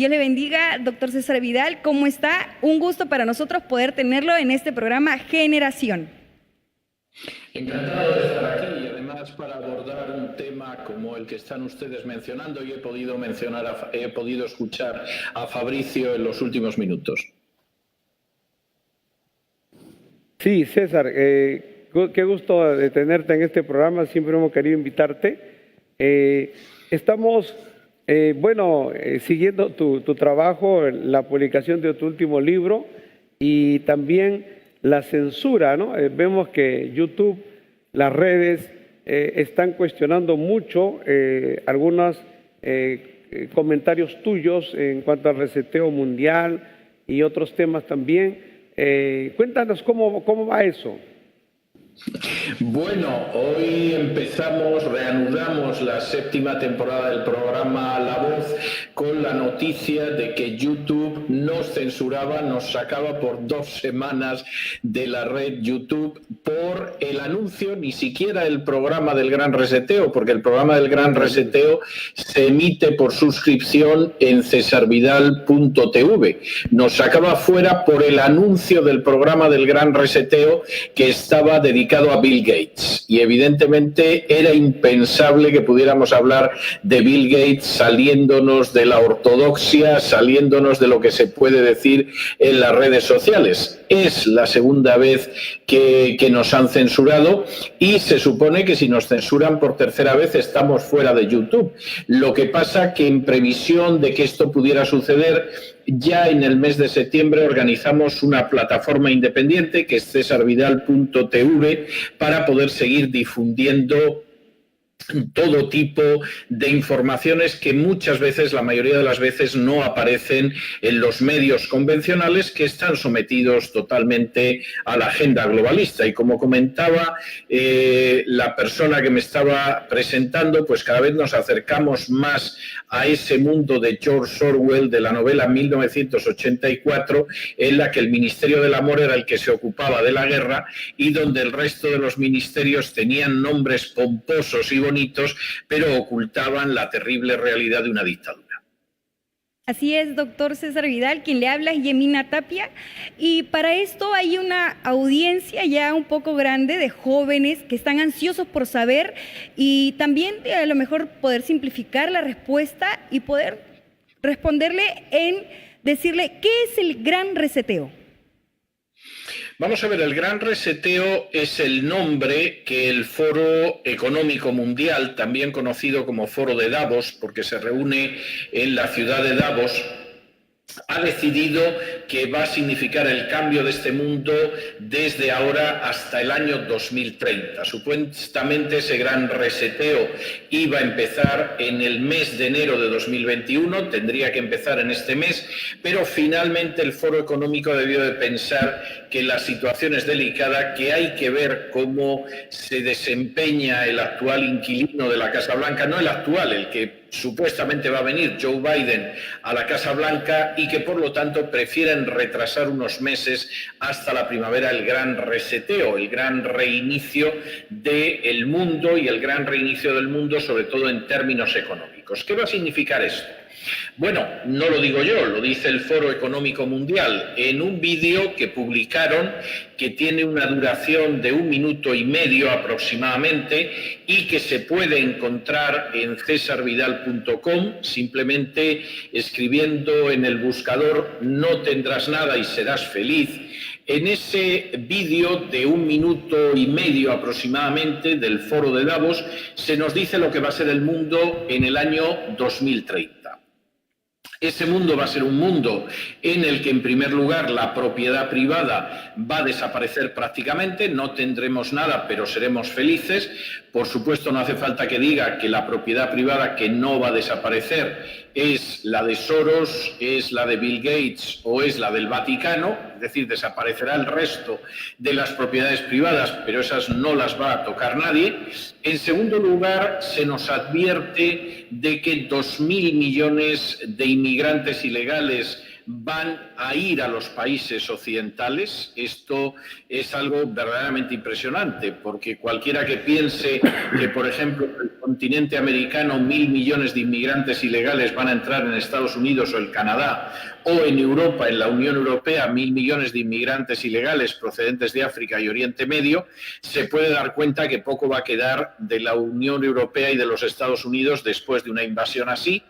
Dios le bendiga, doctor César Vidal. ¿Cómo está? Un gusto para nosotros poder tenerlo en este programa Generación. Encantado de estar aquí y además para abordar un tema como el que están ustedes mencionando y he podido escuchar a Fabricio en los últimos minutos. Sí, César, qué gusto de tenerte en este programa, siempre hemos querido invitarte. Estamos, siguiendo tu trabajo, la publicación de tu último libro y también la censura, ¿no? Vemos que YouTube, las redes, están cuestionando mucho algunos comentarios tuyos en cuanto al reseteo mundial y otros temas también. Cuéntanos cómo va eso. Bueno, hoy reanudamos la 7ª temporada del programa La Voz con la noticia de que YouTube nos censuraba, nos sacaba por 2 semanas de la red YouTube por el anuncio, ni siquiera el programa del Gran Reseteo, porque el programa del Gran Reseteo se emite por suscripción en cesarvidal.tv. Nos sacaba fuera por el anuncio del programa del Gran Reseteo que estaba dedicado a Bill Gates y evidentemente era impensable que pudiéramos hablar de Bill Gates saliéndonos de la ortodoxia, saliéndonos de lo que se puede decir en las redes sociales. Es la segunda vez que nos han censurado y se supone que si nos censuran por tercera vez estamos fuera de YouTube. Lo que pasa que en previsión de que esto pudiera suceder, ya en el mes de septiembre organizamos una plataforma independiente que es cesarvidal.tv para poder seguir difundiendo todo tipo de informaciones que muchas veces, la mayoría de las veces, no aparecen en los medios convencionales que están sometidos totalmente a la agenda globalista. Y como comentaba la persona que me estaba presentando, pues cada vez nos acercamos más a ese mundo de George Orwell, de la novela 1984, en la que el Ministerio del Amor era el que se ocupaba de la guerra y donde el resto de los ministerios tenían nombres pomposos y bonitos, pero ocultaban la terrible realidad de una dictadura. Así es, doctor César Vidal, quien le habla es Yemina Tapia, y para esto hay una audiencia ya un poco grande de jóvenes que están ansiosos por saber y también a lo mejor poder simplificar la respuesta y poder responderle en decirle ¿qué es el Gran Reseteo? Vamos a ver, el Gran Reseteo es el nombre que el Foro Económico Mundial, también conocido como Foro de Davos, porque se reúne en la ciudad de Davos, ha decidido que va a significar el cambio de este mundo desde ahora hasta el año 2030. Supuestamente ese gran reseteo iba a empezar en el mes de enero de 2021, tendría que empezar en este mes, pero finalmente el Foro Económico debió de pensar que la situación es delicada, que hay que ver cómo se desempeña el actual inquilino de la Casa Blanca, no el actual, el que supuestamente va a venir, Joe Biden, a la Casa Blanca, y que por lo tanto prefieren retrasar unos meses hasta la primavera el gran reseteo, el gran reinicio del mundo y el gran reinicio del mundo sobre todo en términos económicos. ¿Qué va a significar esto? Bueno, no lo digo yo, lo dice el Foro Económico Mundial en un vídeo que publicaron que tiene una duración de 1 minuto y medio aproximadamente y que se puede encontrar en cesarvidal.com, simplemente escribiendo en el buscador "no tendrás nada y serás feliz". En ese vídeo de 1 minuto y medio aproximadamente del Foro de Davos se nos dice lo que va a ser el mundo en el año 2030. Ese mundo va a ser un mundo en el que, en primer lugar, la propiedad privada va a desaparecer prácticamente, no tendremos nada, pero seremos felices. Por supuesto, no hace falta que diga que la propiedad privada que no va a desaparecer es la de Soros, es la de Bill Gates o es la del Vaticano, es decir, desaparecerá el resto de las propiedades privadas, pero esas no las va a tocar nadie. En segundo lugar, se nos advierte de que 2.000 millones de inmigrantes ilegales van a ir a los países occidentales. Esto es algo verdaderamente impresionante, porque cualquiera que piense que, por ejemplo, en el continente americano 1.000 millones de inmigrantes ilegales van a entrar en Estados Unidos o en Canadá, o en Europa, en la Unión Europea, 1.000 millones de inmigrantes ilegales procedentes de África y Oriente Medio, se puede dar cuenta que poco va a quedar de la Unión Europea y de los Estados Unidos después de una invasión así.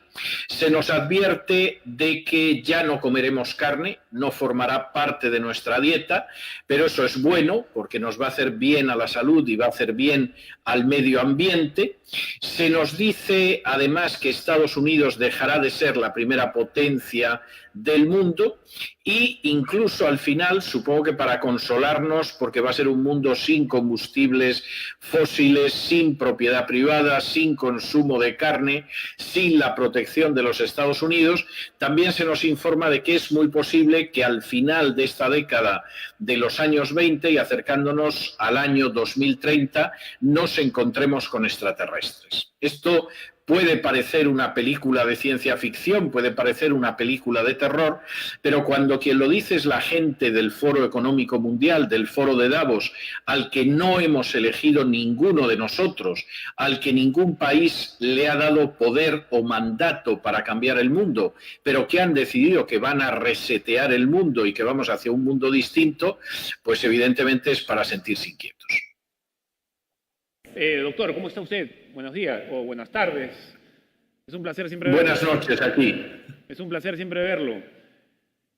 Se nos advierte de que ya no comeremos carne, no formará parte de nuestra dieta, pero eso es bueno porque nos va a hacer bien a la salud y va a hacer bien al medio ambiente. Se nos dice además que Estados Unidos dejará de ser la primera potencia del mundo e incluso al final, supongo que para consolarnos, porque va a ser un mundo sin combustibles fósiles, sin propiedad privada, sin consumo de carne, sin la protección de los Estados Unidos, también se nos informa de que es muy posible que al final de esta década de los años 20 y acercándonos al año 2030 nos encontremos con extraterrestres. Esto puede parecer una película de ciencia ficción, puede parecer una película de terror, pero cuando quien lo dice es la gente del Foro Económico Mundial, del Foro de Davos, al que no hemos elegido ninguno de nosotros, al que ningún país le ha dado poder o mandato para cambiar el mundo, pero que han decidido que van a resetear el mundo y que vamos hacia un mundo distinto, pues evidentemente es para sentirse inquietos. Doctor, ¿cómo está usted? Buenos días o buenas tardes. Es un placer siempre verlo. Buenas noches aquí. Es un placer siempre verlo.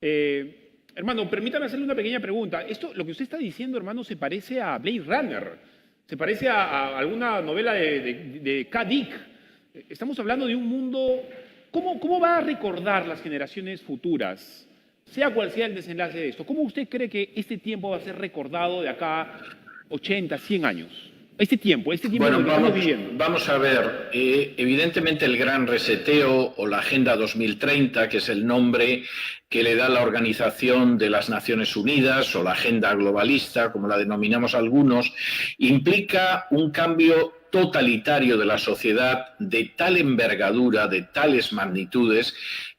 Hermano, permítame hacerle una pequeña pregunta. Lo que usted está diciendo, hermano, se parece a Blade Runner. Se parece a alguna novela de K. Dick. Estamos hablando de un mundo... ¿Cómo va a recordar las generaciones futuras, sea cual sea el desenlace de esto? ¿Cómo usted cree que este tiempo va a ser recordado de acá 80, 100 años? Este tiempo bueno, que estamos viviendo. Vamos a ver, evidentemente el gran reseteo o la Agenda 2030, que es el nombre que le da la Organización de las Naciones Unidas o la Agenda Globalista, como la denominamos algunos, implica un cambio totalitario de la sociedad de tal envergadura, de tales magnitudes,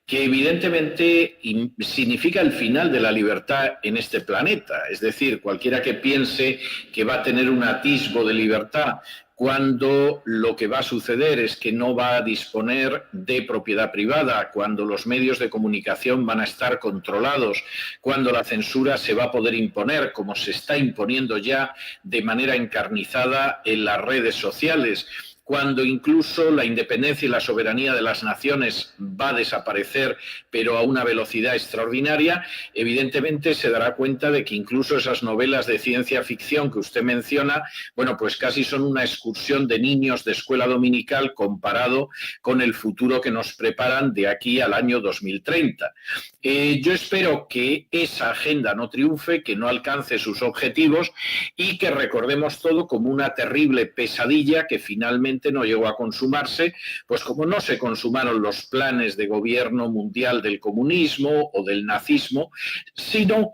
que evidentemente significa el final de la libertad en este planeta. Es decir, cualquiera que piense que va a tener un atisbo de libertad cuando lo que va a suceder es que no va a disponer de propiedad privada, cuando los medios de comunicación van a estar controlados, cuando la censura se va a poder imponer, como se está imponiendo ya de manera encarnizada en las redes sociales, cuando incluso la independencia y la soberanía de las naciones va a desaparecer, pero a una velocidad extraordinaria, evidentemente se dará cuenta de que incluso esas novelas de ciencia ficción que usted menciona, bueno, pues casi son una excursión de niños de escuela dominical comparado con el futuro que nos preparan de aquí al año 2030. Yo espero que esa agenda no triunfe, que no alcance sus objetivos y que recordemos todo como una terrible pesadilla que finalmente no llegó a consumarse, pues como no se consumaron los planes de gobierno mundial del comunismo o del nazismo, sino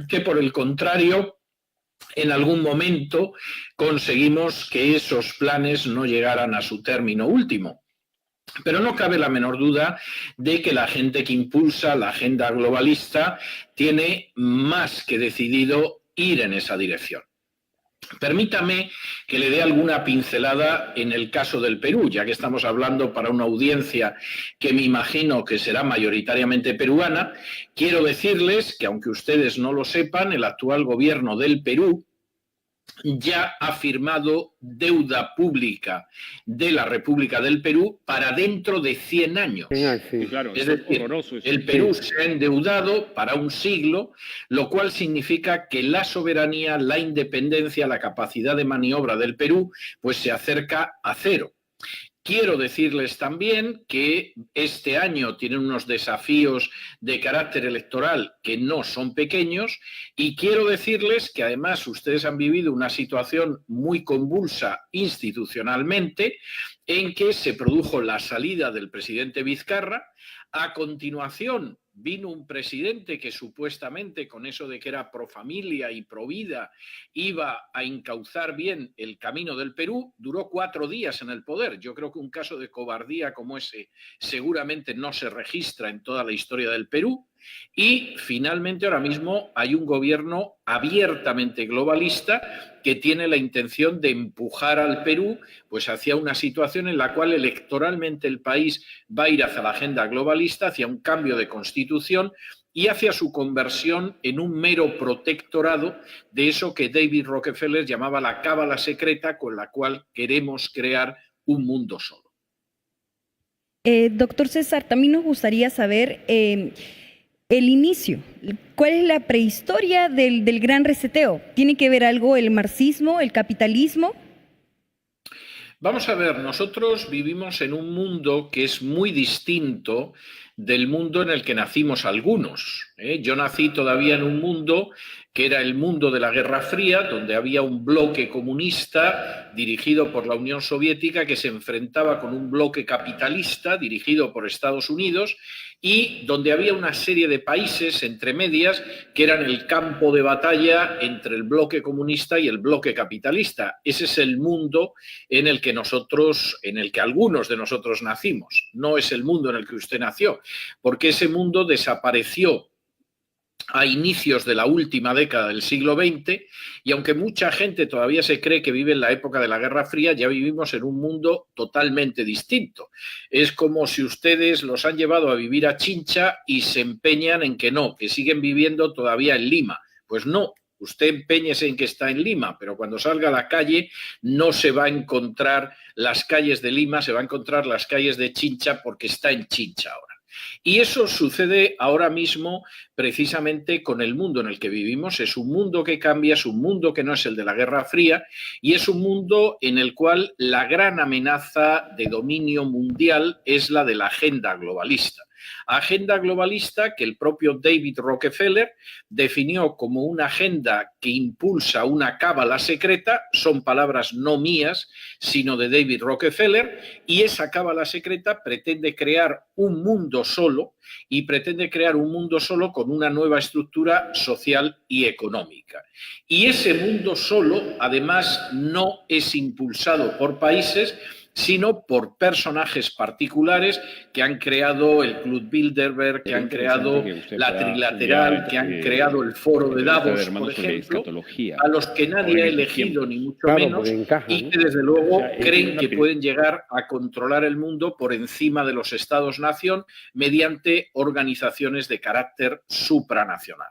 que por el contrario, en algún momento conseguimos que esos planes no llegaran a su término último. Pero no cabe la menor duda de que la gente que impulsa la agenda globalista tiene más que decidido ir en esa dirección. Permítame que le dé alguna pincelada en el caso del Perú, ya que estamos hablando para una audiencia que me imagino que será mayoritariamente peruana. Quiero decirles que, aunque ustedes no lo sepan, el actual gobierno del Perú ya ha firmado deuda pública de la República del Perú para dentro de 100 años. Sí, claro, es decir, el Perú se ha endeudado para un siglo, lo cual significa que la soberanía, la independencia, la capacidad de maniobra del Perú, pues se acerca a cero. Quiero decirles también que este año tienen unos desafíos de carácter electoral que no son pequeños y quiero decirles que además ustedes han vivido una situación muy convulsa institucionalmente en que se produjo la salida del presidente Vizcarra. A continuación vino un presidente que supuestamente con eso de que era pro familia y pro vida iba a encauzar bien el camino del Perú, duró 4 días en el poder. Yo creo que un caso de cobardía como ese seguramente no se registra en toda la historia del Perú. Y finalmente ahora mismo hay un gobierno abiertamente globalista que tiene la intención de empujar al Perú pues hacia una situación en la cual electoralmente el país va a ir hacia la agenda globalista, hacia un cambio de constitución y hacia su conversión en un mero protectorado de eso que David Rockefeller llamaba la cábala secreta con la cual queremos crear un mundo solo. Doctor César, también nos gustaría saber el inicio. ¿Cuál es la prehistoria del gran reseteo? ¿Tiene que ver algo el marxismo, el capitalismo? Vamos a ver, nosotros vivimos en un mundo que es muy distinto del mundo en el que nacimos algunos. Yo nací todavía en un mundo que era el mundo de la Guerra Fría, donde había un bloque comunista dirigido por la Unión Soviética que se enfrentaba con un bloque capitalista dirigido por Estados Unidos y donde había una serie de países entre medias que eran el campo de batalla entre el bloque comunista y el bloque capitalista. Ese es el mundo en el que algunos de nosotros nacimos. No es el mundo en el que usted nació, porque ese mundo desapareció a inicios de la última década del siglo XX y aunque mucha gente todavía se cree que vive en la época de la Guerra Fría, ya vivimos en un mundo totalmente distinto. Es como si ustedes los han llevado a vivir a Chincha y se empeñan en que no, que siguen viviendo todavía en Lima. Pues no, usted empeñese en que está en Lima, pero cuando salga a la calle no se va a encontrar las calles de Lima, se va a encontrar las calles de Chincha porque está en Chincha ahora. Y eso sucede ahora mismo precisamente con el mundo en el que vivimos. Es un mundo que cambia, es un mundo que no es el de la Guerra Fría y es un mundo en el cual la gran amenaza de dominio mundial es la de la agenda globalista. Agenda globalista que el propio David Rockefeller definió como una agenda que impulsa una cábala secreta, son palabras no mías, sino de David Rockefeller, y esa cábala secreta pretende crear un mundo solo y pretende crear un mundo solo con una nueva estructura social y económica. Y ese mundo solo, además, no es impulsado por países, sino por personajes particulares que han creado el Club Bilderberg, que han creado la Trilateral, que han creado el Foro de Davos, por ejemplo, a los que nadie ha elegido, ni mucho menos, y que desde luego creen que pueden llegar a controlar el mundo por encima de los Estados-nación mediante organizaciones de carácter supranacional.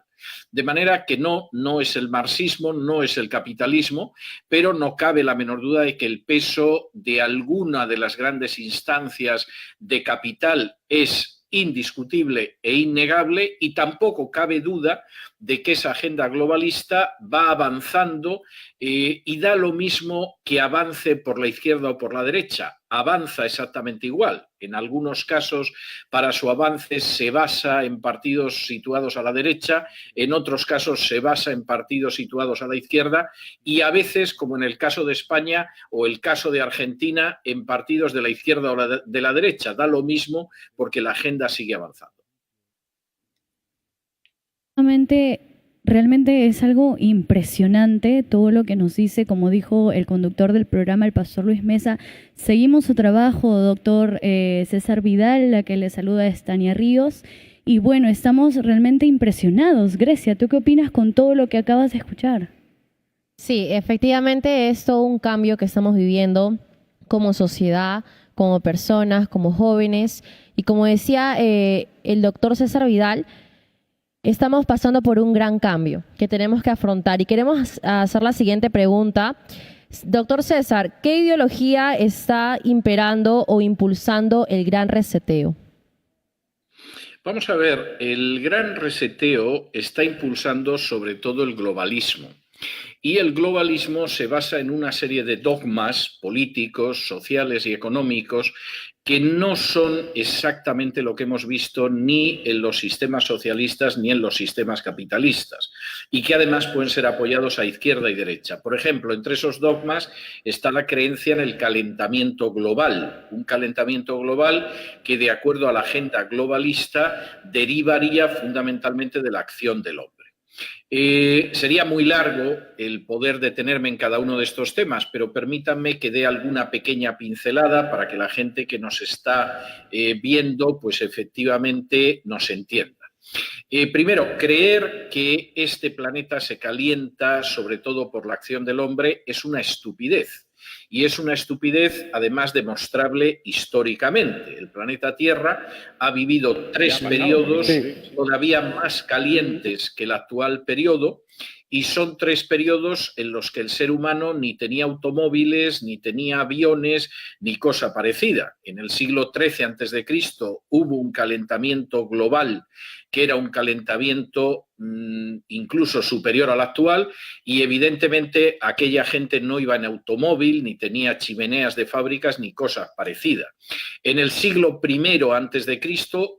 De manera que no es el marxismo, no es el capitalismo, pero no cabe la menor duda de que el peso de alguna de las grandes instancias de capital es indiscutible e innegable y tampoco cabe duda de que esa agenda globalista va avanzando y da lo mismo que avance por la izquierda o por la derecha. Avanza exactamente igual. En algunos casos, para su avance se basa en partidos situados a la derecha, en otros casos se basa en partidos situados a la izquierda y a veces, como en el caso de España o el caso de Argentina, en partidos de la izquierda o de la derecha. Da lo mismo porque la agenda sigue avanzando. Realmente es algo impresionante todo lo que nos dice, como dijo el conductor del programa, el pastor Luis Mesa. Seguimos su trabajo, doctor César Vidal, la que le saluda es Tania Ríos. Y bueno, estamos realmente impresionados. Grecia, ¿tú qué opinas con todo lo que acabas de escuchar? Sí, efectivamente es todo un cambio que estamos viviendo como sociedad, como personas, como jóvenes. Y como decía el doctor César Vidal, estamos pasando por un gran cambio que tenemos que afrontar y queremos hacer la siguiente pregunta. Doctor César, ¿qué ideología está imperando o impulsando el gran reseteo? Vamos a ver, el gran reseteo está impulsando sobre todo el globalismo. Y el globalismo se basa en una serie de dogmas políticos, sociales y económicos que no son exactamente lo que hemos visto ni en los sistemas socialistas ni en los sistemas capitalistas, y que además pueden ser apoyados a izquierda y derecha. Por ejemplo, entre esos dogmas está la creencia en el calentamiento global, un calentamiento global que, de acuerdo a la agenda globalista, derivaría fundamentalmente de la acción del hombre. Sería muy largo el poder detenerme en cada uno de estos temas, pero permítanme que dé alguna pequeña pincelada para que la gente que nos está viendo, pues efectivamente nos entienda. Primero, creer que este planeta se calienta sobre todo por la acción del hombre es una estupidez. Y es una estupidez, además, demostrable históricamente. El planeta Tierra ha vivido 3 periodos todavía más calientes que el actual periodo, y son 3 periodos en los que el ser humano ni tenía automóviles, ni tenía aviones, ni cosa parecida. En el siglo XIII a.C. hubo un calentamiento global que era un calentamiento incluso superior al actual, y evidentemente aquella gente no iba en automóvil, ni tenía chimeneas de fábricas, ni cosas parecidas. En el siglo I a.C.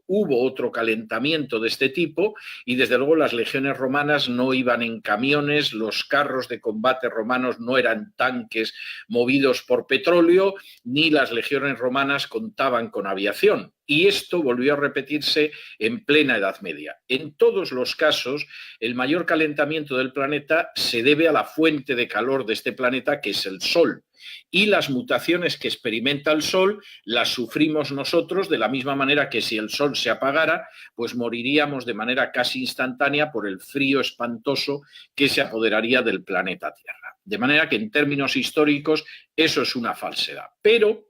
hubo otro calentamiento de este tipo, y desde luego las legiones romanas no iban en camiones, los carros de combate romanos no eran tanques movidos por petróleo, ni las legiones romanas contaban con aviación. Y esto volvió a repetirse en plena Edad Media. En todos los casos, el mayor calentamiento del planeta se debe a la fuente de calor de este planeta, que es el Sol. Y las mutaciones que experimenta el Sol las sufrimos nosotros de la misma manera que si el Sol se apagara, pues moriríamos de manera casi instantánea por el frío espantoso que se apoderaría del planeta Tierra. De manera que en términos históricos eso es una falsedad. Pero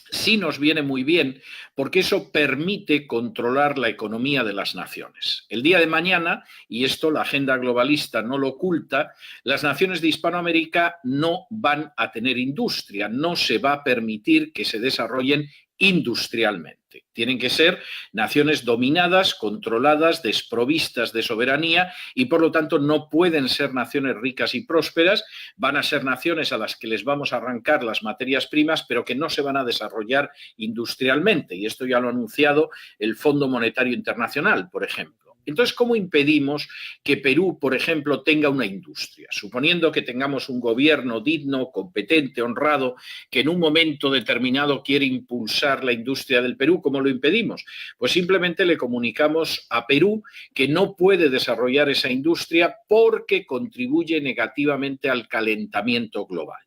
sí nos viene muy bien porque eso permite controlar la economía de las naciones. El día de mañana, y esto la agenda globalista no lo oculta, las naciones de Hispanoamérica no van a tener industria, no se va a permitir que se desarrollen industrialmente. Tienen que ser naciones dominadas, controladas, desprovistas de soberanía, y por lo tanto no pueden ser naciones ricas y prósperas. Van a ser naciones a las que les vamos a arrancar las materias primas, pero que no se van a desarrollar industrialmente. Y esto ya lo ha anunciado el Fondo Monetario Internacional, por ejemplo. Entonces, ¿cómo impedimos que Perú, por ejemplo, tenga una industria? Suponiendo que tengamos un gobierno digno, competente, honrado, que en un momento determinado quiere impulsar la industria del Perú, ¿cómo lo impedimos? Pues simplemente le comunicamos a Perú que no puede desarrollar esa industria porque contribuye negativamente al calentamiento global.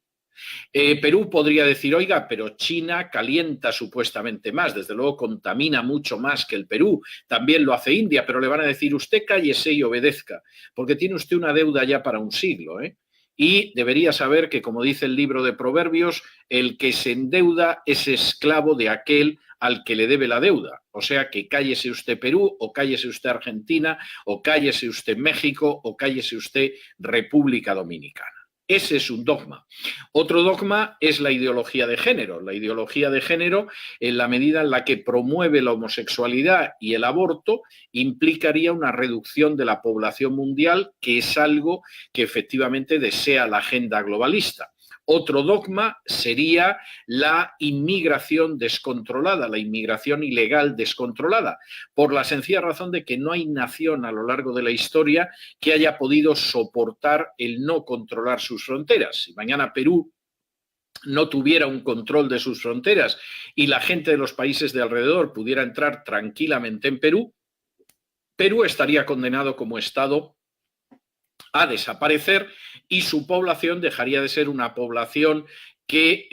Perú podría decir, oiga, pero China calienta supuestamente más, desde luego contamina mucho más que el Perú, también lo hace India, pero le van a decir, usted cállese y obedezca, porque tiene usted una deuda ya para un siglo, ¿eh? Y debería saber que, como dice el libro de Proverbios, el que se endeuda es esclavo de aquel al que le debe la deuda. O sea que cállese usted Perú, o cállese usted Argentina, o cállese usted México, o cállese usted República Dominicana. Ese es un dogma. Otro dogma es la ideología de género. La ideología de género, en la medida en la que promueve la homosexualidad y el aborto, implicaría una reducción de la población mundial, que es algo que efectivamente desea la agenda globalista. Otro dogma sería la inmigración descontrolada, la inmigración ilegal descontrolada, por la sencilla razón de que no hay nación a lo largo de la historia que haya podido soportar el no controlar sus fronteras. Si mañana Perú no tuviera un control de sus fronteras y la gente de los países de alrededor pudiera entrar tranquilamente en Perú, Perú estaría condenado como Estado a desaparecer y su población dejaría de ser una población que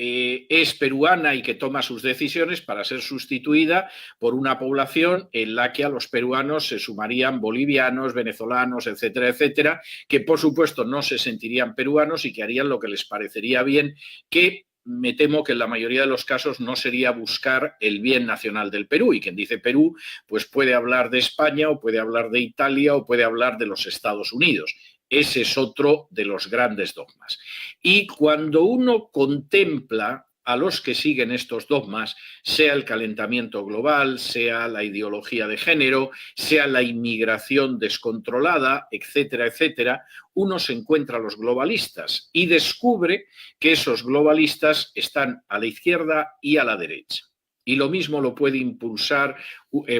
es peruana y que toma sus decisiones, para ser sustituida por una población en la que a los peruanos se sumarían bolivianos, venezolanos, etcétera, etcétera, que por supuesto no se sentirían peruanos y que harían lo que les parecería bien, que me temo que en la mayoría de los casos no sería buscar el bien nacional del Perú. Y quien dice Perú, pues puede hablar de España, o puede hablar de Italia, o puede hablar de los Estados Unidos. Ese es otro de los grandes dogmas. Y cuando uno contempla a los que siguen estos dogmas, sea el calentamiento global, sea la ideología de género, sea la inmigración descontrolada, etcétera, etcétera, uno se encuentra a los globalistas y descubre que esos globalistas están a la izquierda y a la derecha. Y lo mismo lo puede impulsar,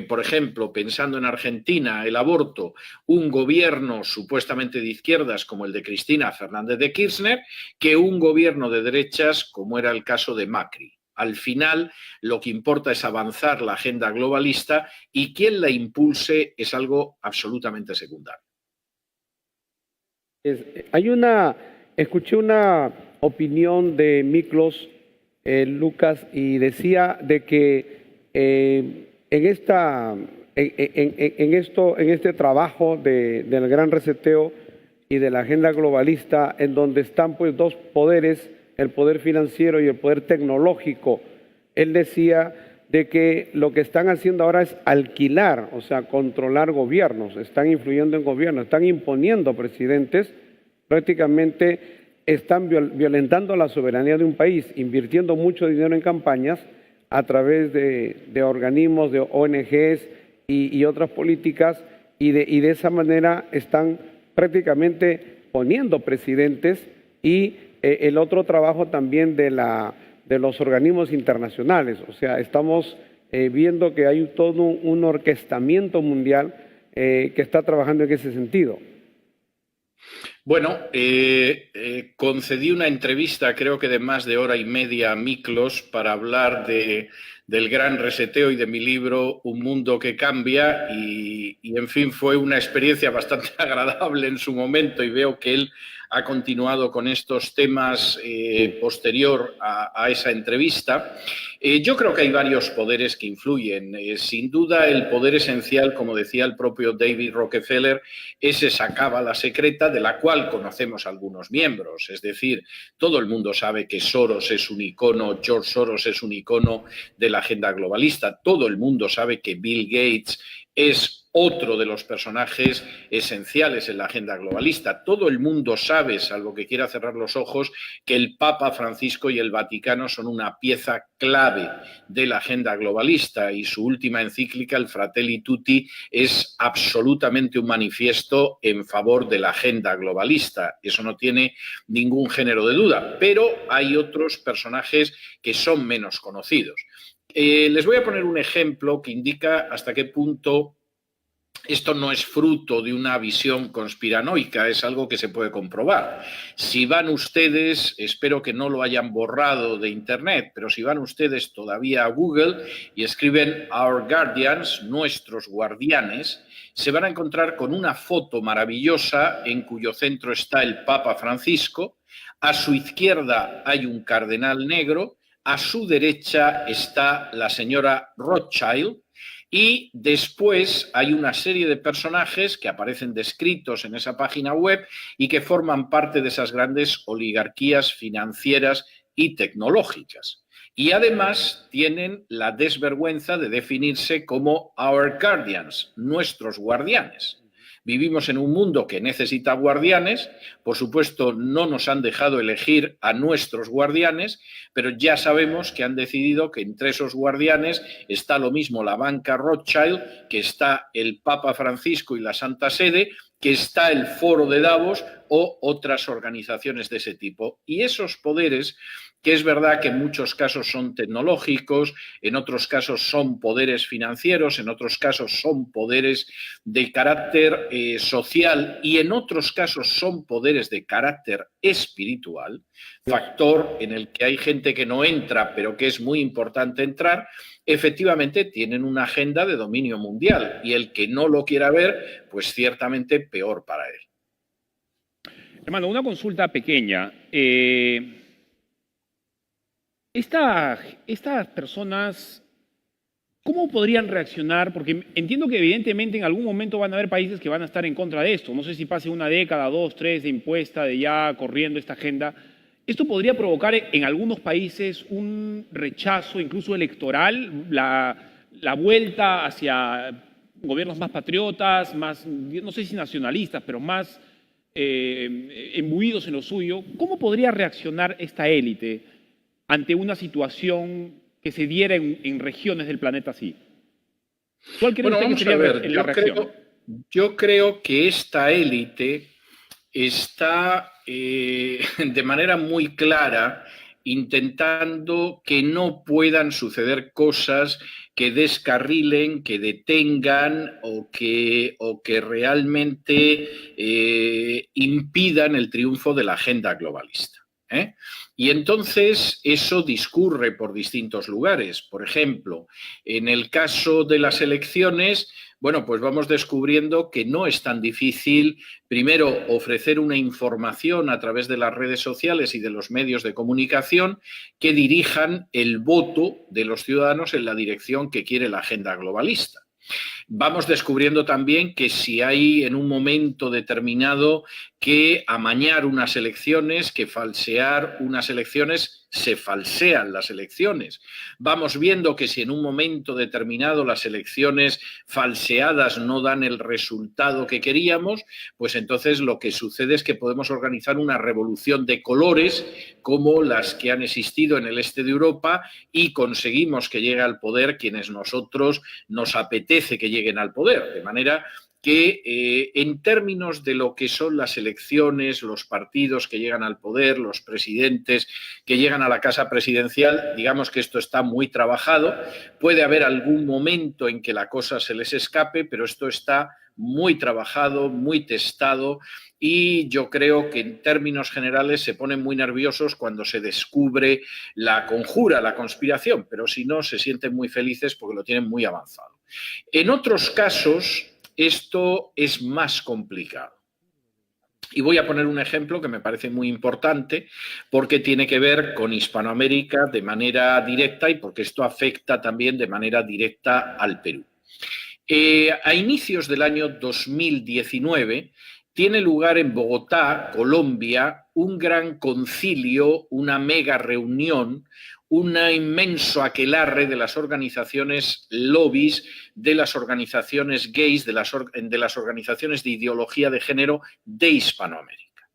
por ejemplo, pensando en Argentina, el aborto, un gobierno supuestamente de izquierdas como el de Cristina Fernández de Kirchner, que un gobierno de derechas como era el caso de Macri. Al final, lo que importa es avanzar la agenda globalista y quien la impulse es algo absolutamente secundario. Escuché una opinión de Miklos Lucas y decía de que en este trabajo del gran reseteo y de la agenda globalista, en donde están pues dos poderes, el poder financiero y el poder tecnológico, él decía de que lo que están haciendo ahora es alquilar, o sea, controlar gobiernos, están influyendo en gobiernos, están imponiendo presidentes, prácticamente están violentando la soberanía de un país, invirtiendo mucho dinero en campañas a través de organismos, de ONGs y otras políticas, y de esa manera están prácticamente poniendo presidentes. Y el otro trabajo también de los organismos internacionales, o sea, estamos viendo que hay todo un orquestamiento mundial que está trabajando en ese sentido. Bueno, concedí una entrevista, creo que de más de hora y media, a Miklos para hablar del gran reseteo y de mi libro Un mundo que cambia y en fin, fue una experiencia bastante agradable en su momento y veo que él ha continuado con estos temas posterior a esa entrevista. Yo creo que hay varios poderes que influyen. Sin duda, el poder esencial, como decía el propio David Rockefeller, es esa cábala secreta de la cual conocemos algunos miembros. Es decir, todo el mundo sabe que Soros es un icono, George Soros es un icono de la agenda globalista. Todo el mundo sabe que Bill Gates es otro de los personajes esenciales en la agenda globalista. Todo el mundo sabe, salvo que quiera cerrar los ojos, que el Papa Francisco y el Vaticano son una pieza clave de la agenda globalista y su última encíclica, el Fratelli Tutti, es absolutamente un manifiesto en favor de la agenda globalista. Eso no tiene ningún género de duda, pero hay otros personajes que son menos conocidos. Les voy a poner un ejemplo que indica hasta qué punto esto no es fruto de una visión conspiranoica, es algo que se puede comprobar. Si van ustedes, espero que no lo hayan borrado de Internet, pero si van ustedes todavía a Google y escriben Our Guardians, nuestros guardianes, se van a encontrar con una foto maravillosa en cuyo centro está el Papa Francisco, a su izquierda hay un cardenal negro, a su derecha está la señora Rothschild, y después hay una serie de personajes que aparecen descritos en esa página web y que forman parte de esas grandes oligarquías financieras y tecnológicas. Y además tienen la desvergüenza de definirse como Our Guardians, nuestros guardianes. Vivimos en un mundo que necesita guardianes, por supuesto no nos han dejado elegir a nuestros guardianes, pero ya sabemos que han decidido que entre esos guardianes está lo mismo la banca Rothschild, que está el Papa Francisco y la Santa Sede, que está el Foro de Davos o otras organizaciones de ese tipo. Y esos poderes, que es verdad que en muchos casos son tecnológicos, en otros casos son poderes financieros, en otros casos son poderes de carácter social y en otros casos son poderes de carácter espiritual, factor en el que hay gente que no entra, pero que es muy importante entrar, efectivamente tienen una agenda de dominio mundial y el que no lo quiera ver, pues ciertamente peor para él. Hermano, una consulta pequeña. Estas personas, ¿cómo podrían reaccionar? Porque entiendo que evidentemente en algún momento van a haber países que van a estar en contra de esto. No sé si pase una década, 2, 3 de impuesta, de ya corriendo esta agenda. ¿Esto podría provocar en algunos países un rechazo incluso electoral, la vuelta hacia gobiernos más patriotas, más, no sé si nacionalistas, pero más imbuidos en lo suyo? ¿Cómo podría reaccionar esta élite ante una situación que se diera en regiones del planeta así? ¿Cuál cree usted que sería la reacción? Yo creo que esta élite está de manera muy clara intentando que no puedan suceder cosas que descarrilen, que detengan o que realmente impidan el triunfo de la agenda globalista. Y entonces eso discurre por distintos lugares. Por ejemplo, en el caso de las elecciones, bueno, pues vamos descubriendo que no es tan difícil, primero, ofrecer una información a través de las redes sociales y de los medios de comunicación que dirijan el voto de los ciudadanos en la dirección que quiere la agenda globalista. Vamos descubriendo también que si hay en un momento determinado que amañar unas elecciones, que falsear unas elecciones, se falsean las elecciones. Vamos viendo que si en un momento determinado las elecciones falseadas no dan el resultado que queríamos, pues entonces lo que sucede es que podemos organizar una revolución de colores como las que han existido en el este de Europa y conseguimos que llegue al poder quienes nosotros nos apetece que lleguen al poder. De manera que en términos de lo que son las elecciones, los partidos que llegan al poder, los presidentes que llegan a la casa presidencial, digamos que esto está muy trabajado. Puede haber algún momento en que la cosa se les escape, pero esto está muy trabajado, muy testado y yo creo que en términos generales se ponen muy nerviosos cuando se descubre la conjura, la conspiración, pero si no se sienten muy felices porque lo tienen muy avanzado. En otros casos esto es más complicado. Y voy a poner un ejemplo que me parece muy importante porque tiene que ver con Hispanoamérica de manera directa y porque esto afecta también de manera directa al Perú. A inicios del año 2019 tiene lugar en Bogotá, Colombia, un gran concilio, una mega reunión, un inmenso aquelarre de las organizaciones lobbies, de las organizaciones gays, de las organizaciones de ideología de género de Hispanoamérica.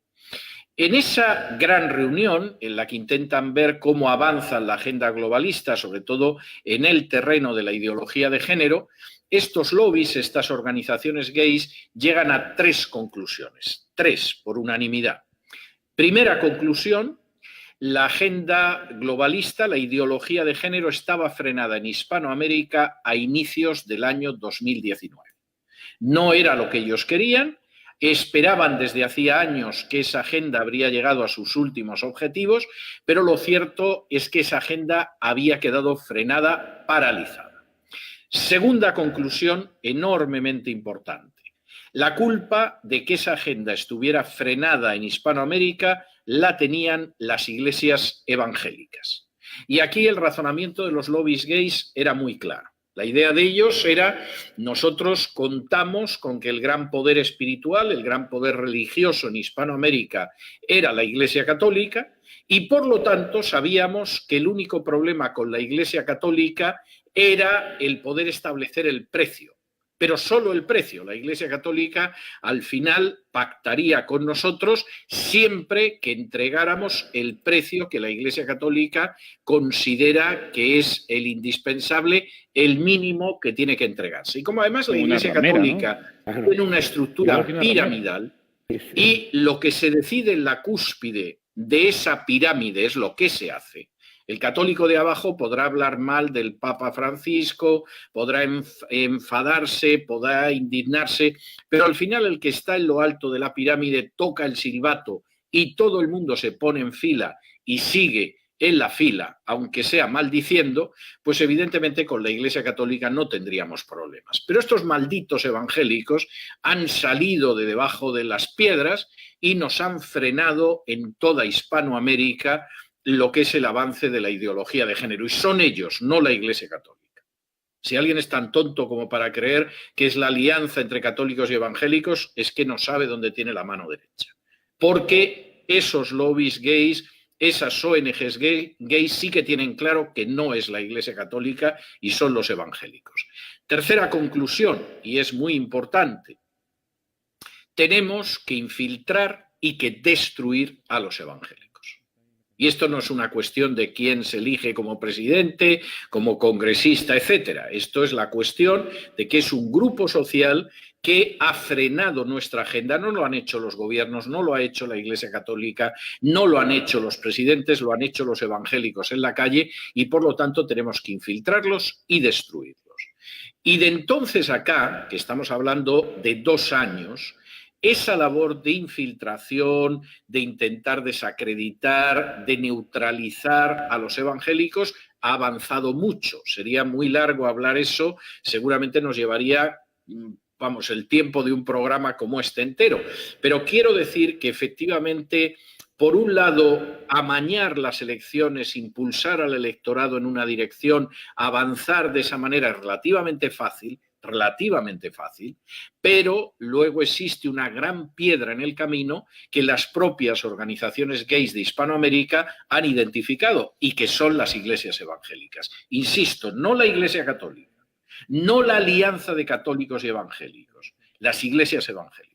En esa gran reunión, en la que intentan ver cómo avanza la agenda globalista, sobre todo en el terreno de la ideología de género, estos lobbies, estas organizaciones gays, llegan a 3 conclusiones, 3 por unanimidad. Primera conclusión: la agenda globalista, la ideología de género, estaba frenada en Hispanoamérica a inicios del año 2019. No era lo que ellos querían, esperaban desde hacía años que esa agenda habría llegado a sus últimos objetivos, pero lo cierto es que esa agenda había quedado frenada, paralizada. Segunda conclusión enormemente importante: la culpa de que esa agenda estuviera frenada en Hispanoamérica la tenían las iglesias evangélicas. Y aquí el razonamiento de los lobbies gays era muy claro. La idea de ellos era: nosotros contamos con que el gran poder espiritual, el gran poder religioso en Hispanoamérica era la Iglesia Católica y por lo tanto sabíamos que el único problema con la Iglesia Católica era el poder establecer el precio. Pero solo el precio. La Iglesia Católica al final pactaría con nosotros siempre que entregáramos el precio que la Iglesia Católica considera que es el indispensable, el mínimo que tiene que entregarse. Y como además la Iglesia Católica tiene una estructura piramidal y lo que se decide en la cúspide de esa pirámide es lo que se hace. El católico de abajo podrá hablar mal del Papa Francisco, podrá enfadarse, podrá indignarse, pero al final el que está en lo alto de la pirámide toca el silbato y todo el mundo se pone en fila y sigue en la fila, aunque sea maldiciendo, pues evidentemente con la Iglesia Católica no tendríamos problemas. Pero estos malditos evangélicos han salido de debajo de las piedras y nos han frenado en toda Hispanoamérica lo que es el avance de la ideología de género. Y son ellos, no la Iglesia Católica. Si alguien es tan tonto como para creer que es la alianza entre católicos y evangélicos, es que no sabe dónde tiene la mano derecha. Porque esos lobbies gays, esas ONGs gays sí que tienen claro que no es la Iglesia Católica y son los evangélicos. Tercera conclusión, y es muy importante: tenemos que infiltrar y que destruir a los evangélicos. Y esto no es una cuestión de quién se elige como presidente, como congresista, etcétera. Esto es la cuestión de que es un grupo social que ha frenado nuestra agenda. No lo han hecho los gobiernos, no lo ha hecho la Iglesia Católica, no lo han hecho los presidentes, lo han hecho los evangélicos en la calle y, por lo tanto, tenemos que infiltrarlos y destruirlos. Y de entonces acá, que estamos hablando de 2 años, esa labor de infiltración, de intentar desacreditar, de neutralizar a los evangélicos ha avanzado mucho. Sería muy largo hablar eso, seguramente nos llevaría, vamos, el tiempo de un programa como este entero. Pero quiero decir que efectivamente, por un lado, amañar las elecciones, impulsar al electorado en una dirección, avanzar de esa manera es relativamente fácil, pero luego existe una gran piedra en el camino que las propias organizaciones gays de Hispanoamérica han identificado y que son las iglesias evangélicas. Insisto, no la Iglesia Católica, no la alianza de católicos y evangélicos, las iglesias evangélicas.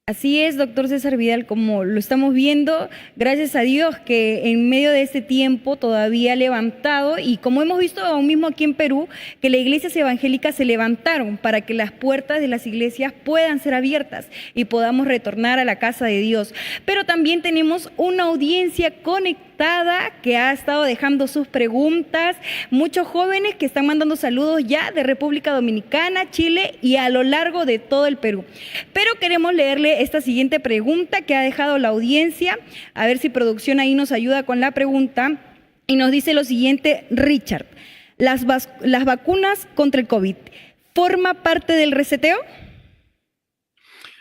Así es, doctor César Vidal, como lo estamos viendo, gracias a Dios que en medio de este tiempo todavía ha levantado, y como hemos visto aún mismo aquí en Perú, que las iglesias evangélicas se levantaron para que las puertas de las iglesias puedan ser abiertas y podamos retornar a la casa de Dios. Pero también tenemos una audiencia conectada que ha estado dejando sus preguntas, muchos jóvenes que están mandando saludos ya de República Dominicana, Chile y a lo largo de todo el Perú. Pero queremos leerle esta siguiente pregunta que ha dejado la audiencia, a ver si producción ahí nos ayuda con la pregunta, y nos dice lo siguiente Richard: ¿las vacunas contra el COVID forma parte del reseteo?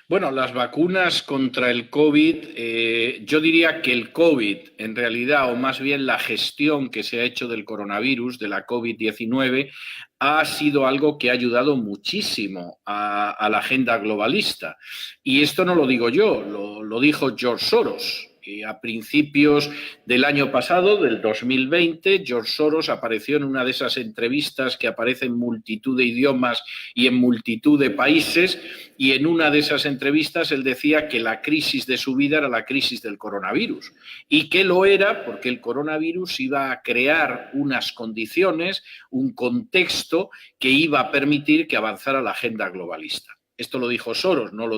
Bueno, las vacunas contra el COVID, yo diría que el COVID, en realidad, o más bien la gestión que se ha hecho del coronavirus, de la COVID-19, ha sido algo que ha ayudado muchísimo a la agenda globalista. Y esto no lo digo yo, lo dijo George Soros. A principios del año pasado, del 2020, George Soros apareció en una de esas entrevistas que aparece en multitud de idiomas y en multitud de países, y en una de esas entrevistas él decía que la crisis de su vida era la crisis del coronavirus, y que lo era porque el coronavirus iba a crear unas condiciones, un contexto que iba a permitir que avanzara la agenda globalista. Esto lo dijo Soros, no lo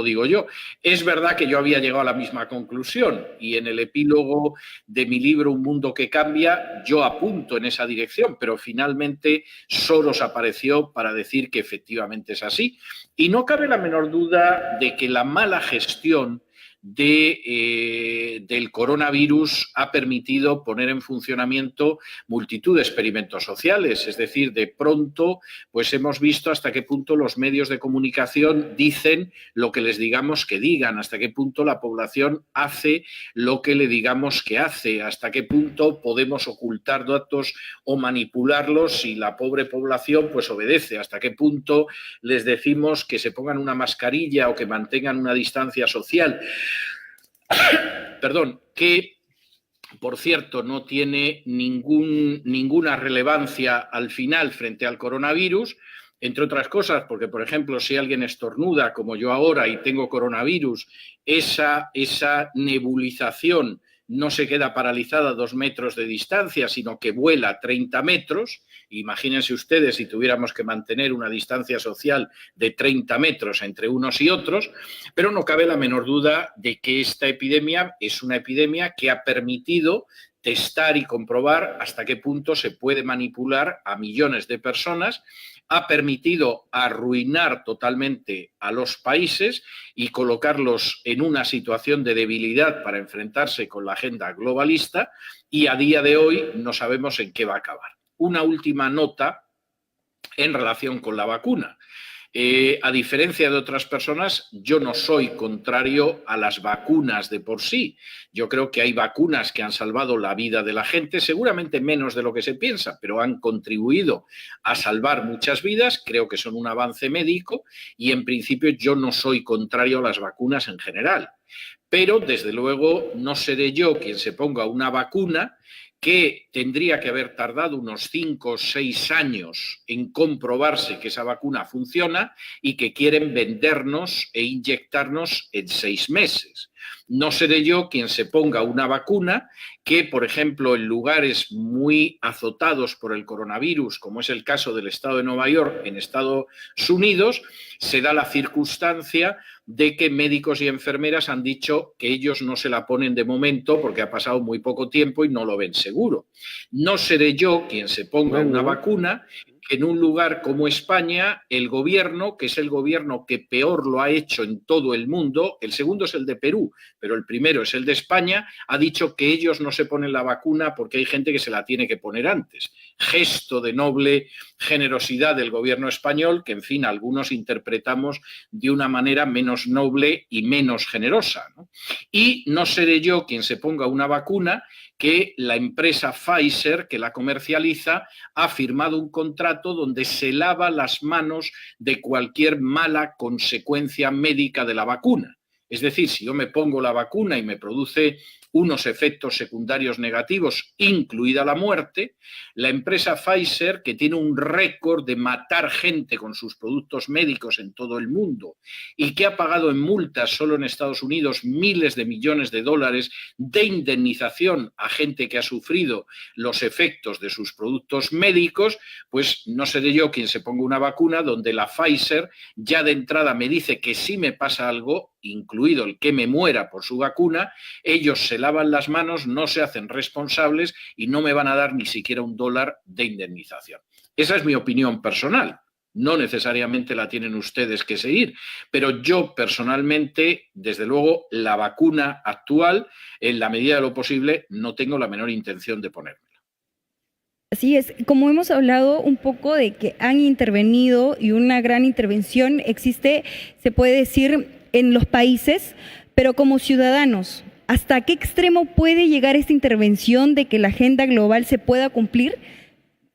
digo yo. Es verdad que yo había llegado a la misma conclusión y en el epílogo de mi libro Un mundo que cambia yo apunto en esa dirección, pero finalmente Soros apareció para decir que efectivamente es así. Y no cabe la menor duda de que la mala gestión del coronavirus ha permitido poner en funcionamiento multitud de experimentos sociales. Es decir, de pronto pues hemos visto hasta qué punto los medios de comunicación dicen lo que les digamos que digan, hasta qué punto la población hace lo que le digamos que hace, hasta qué punto podemos ocultar datos o manipularlos y la pobre población pues obedece, hasta qué punto les decimos que se pongan una mascarilla o que mantengan una distancia social. Perdón, que por cierto no tiene ninguna relevancia al final frente al coronavirus, entre otras cosas porque, por ejemplo, si alguien estornuda como yo ahora y tengo coronavirus, esa nebulización no se queda paralizada a 2 metros de distancia, sino que vuela 30 metros. Imagínense ustedes si tuviéramos que mantener una distancia social de 30 metros entre unos y otros, pero no cabe la menor duda de que esta epidemia es una epidemia que ha permitido testar y comprobar hasta qué punto se puede manipular a millones de personas, ha permitido arruinar totalmente a los países y colocarlos en una situación de debilidad para enfrentarse con la agenda globalista, y a día de hoy no sabemos en qué va a acabar. Una última nota en relación con la vacuna. A diferencia de otras personas, yo no soy contrario a las vacunas de por sí. Yo creo que hay vacunas que han salvado la vida de la gente, seguramente menos de lo que se piensa, pero han contribuido a salvar muchas vidas. Creo que son un avance médico y, en principio, yo no soy contrario a las vacunas en general. Pero, desde luego, no seré yo quien se ponga una vacuna que tendría que haber tardado unos 5 o 6 años en comprobarse que esa vacuna funciona y que quieren vendernos e inyectarnos en 6 meses. no seré yo quien se ponga una vacuna que, por ejemplo, en lugares muy azotados por el coronavirus, como es el caso del estado de Nueva York, en Estados Unidos, se da la circunstancia de que médicos y enfermeras han dicho que ellos no se la ponen de momento porque ha pasado muy poco tiempo y no lo ven seguro. No seré yo quien se ponga una vacuna que en un lugar como España, el gobierno, que es el gobierno que peor lo ha hecho en todo el mundo, el segundo es el de Perú, pero el primero es el de España, ha dicho que ellos no se ponen la vacuna porque hay gente que se la tiene que poner antes. Gesto de noble generosidad del gobierno español que, en fin, algunos interpretamos de una manera menos noble y menos generosa, ¿no? Y no seré yo quien se ponga una vacuna que la empresa Pfizer, que la comercializa, ha firmado un contrato donde se lava las manos de cualquier mala consecuencia médica de la vacuna. Es decir, si yo me pongo la vacuna y me produce unos efectos secundarios negativos, incluida la muerte, la empresa Pfizer, que tiene un récord de matar gente con sus productos médicos en todo el mundo y que ha pagado en multas solo en Estados Unidos miles de millones de dólares de indemnización a gente que ha sufrido los efectos de sus productos médicos, pues no seré yo quien se ponga una vacuna donde la Pfizer ya de entrada me dice que si me pasa algo, incluido el que me muera por su vacuna, ellos se lavan las manos, no se hacen responsables y no me van a dar ni siquiera $1 de indemnización. Esa es mi opinión personal. No necesariamente la tienen ustedes que seguir, pero yo personalmente, desde luego, la vacuna actual, en la medida de lo posible, no tengo la menor intención de ponérmela. Así es, como hemos hablado un poco de que han intervenido y una gran intervención existe, se puede decir, en los países, pero como ciudadanos, ¿hasta qué extremo puede llegar esta intervención de que la agenda global se pueda cumplir?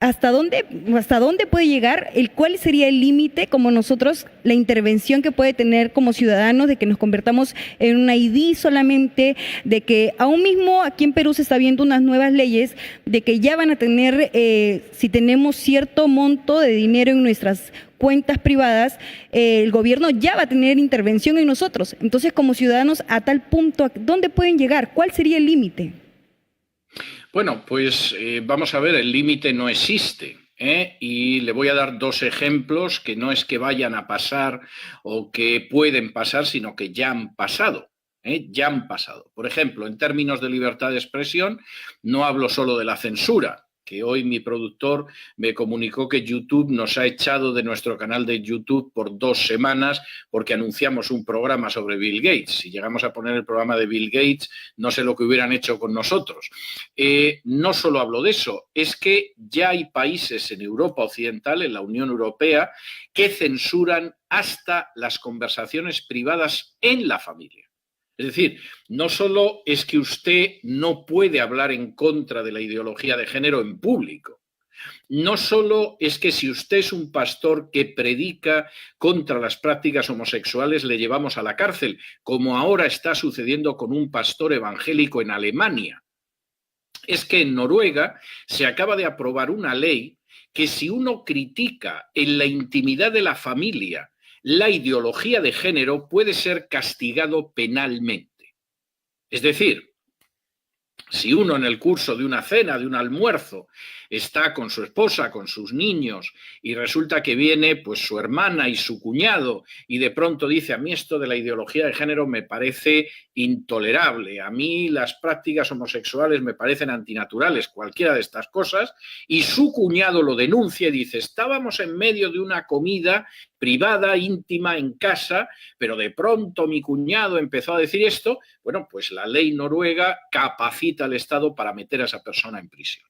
¿Hasta dónde puede llegar? ¿Cuál sería el límite como nosotros, la intervención que puede tener como ciudadanos de que nos convertamos en una ID solamente, de que aún mismo aquí en Perú se está viendo unas nuevas leyes de que ya van a tener, si tenemos cierto monto de dinero en nuestras cuentas privadas, el gobierno ya va a tener intervención en nosotros? Entonces, como ciudadanos, a tal punto, ¿dónde pueden llegar? ¿Cuál sería el límite? Bueno, pues vamos a ver, el límite no existe, y le voy a dar 2 ejemplos que no es que vayan a pasar o que pueden pasar, sino que ya han pasado. Ya han pasado. Por ejemplo, en términos de libertad de expresión, no hablo solo de la censura, que hoy mi productor me comunicó que YouTube nos ha echado de nuestro canal de YouTube por 2 semanas porque anunciamos un programa sobre Bill Gates. Si llegamos a poner el programa de Bill Gates, no sé lo que hubieran hecho con nosotros. No solo hablo de eso, es que ya hay países en Europa Occidental, en la Unión Europea, que censuran hasta las conversaciones privadas en la familia. Es decir, no solo es que usted no puede hablar en contra de la ideología de género en público, no solo es que si usted es un pastor que predica contra las prácticas homosexuales le llevamos a la cárcel, como ahora está sucediendo con un pastor evangélico en Alemania. Es que en Noruega se acaba de aprobar una ley que si uno critica en la intimidad de la familia la ideología de género puede ser castigado penalmente. Es decir, si uno en el curso de una cena, de un almuerzo, está con su esposa, con sus niños, y resulta que viene pues su hermana y su cuñado, y de pronto dice: a mí esto de la ideología de género me parece intolerable, a mí las prácticas homosexuales me parecen antinaturales, cualquiera de estas cosas, y su cuñado lo denuncia y dice: estábamos en medio de una comida privada, íntima, en casa, pero de pronto mi cuñado empezó a decir esto. Bueno, pues la ley noruega capacita al Estado para meter a esa persona en prisión.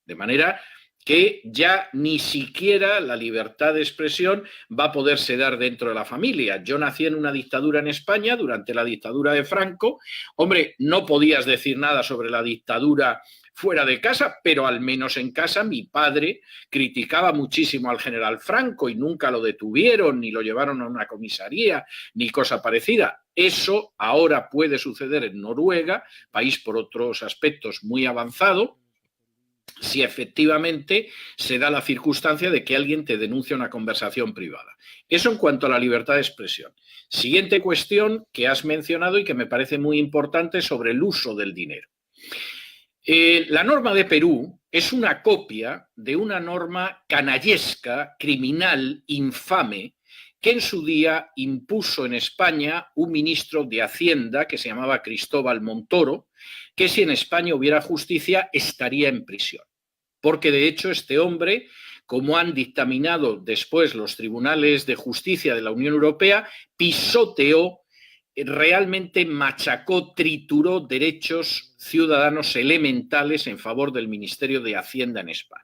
De manera que ya ni siquiera la libertad de expresión va a poderse dar dentro de la familia. Yo nací en una dictadura en España, durante la dictadura de Franco. Hombre, no podías decir nada sobre la dictadura fuera de casa, pero al menos en casa mi padre criticaba muchísimo al general Franco y nunca lo detuvieron, ni lo llevaron a una comisaría, ni cosa parecida. Eso ahora puede suceder en Noruega, país por otros aspectos muy avanzado, si efectivamente se da la circunstancia de que alguien te denuncia una conversación privada. Eso en cuanto a la libertad de expresión. Siguiente cuestión que has mencionado y que me parece muy importante sobre el uso del dinero. La norma de Perú es una copia de una norma canallesca, criminal, infame, que en su día impuso en España un ministro de Hacienda que se llamaba Cristóbal Montoro, que si en España hubiera justicia estaría en prisión. Porque de hecho este hombre, como han dictaminado después los tribunales de justicia de la Unión Europea, pisoteó, realmente machacó, trituró derechos ciudadanos elementales en favor del Ministerio de Hacienda en España.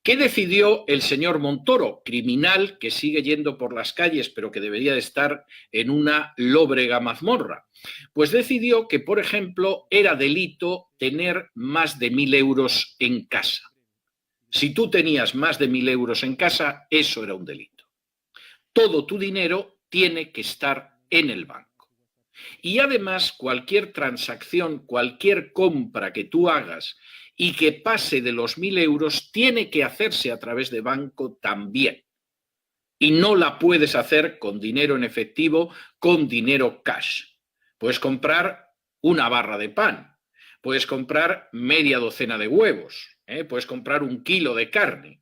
¿Qué decidió el señor Montoro, criminal que sigue yendo por las calles pero que debería de estar en una lóbrega mazmorra? Pues decidió que, por ejemplo, era delito tener más de 1.000 euros en casa. Si tú tenías más de 1.000 euros en casa, eso era un delito. Todo tu dinero tiene que estar en el banco. Y además, cualquier transacción, cualquier compra que tú hagas y que pase de los 1.000 euros, tiene que hacerse a través de banco también. Y no la puedes hacer con dinero en efectivo, con dinero cash. Puedes comprar una barra de pan, puedes comprar media docena de huevos, puedes comprar 1 kilo de carne,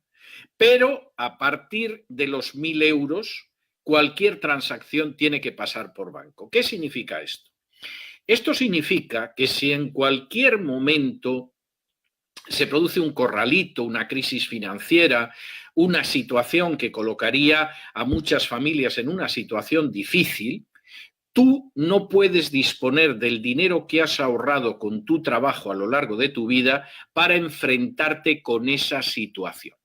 pero a partir de los 1.000 euros, cualquier transacción tiene que pasar por banco. ¿Qué significa esto? Esto significa que si en cualquier momento se produce un corralito, una crisis financiera, una situación que colocaría a muchas familias en una situación difícil, tú no puedes disponer del dinero que has ahorrado con tu trabajo a lo largo de tu vida para enfrentarte con esa situación.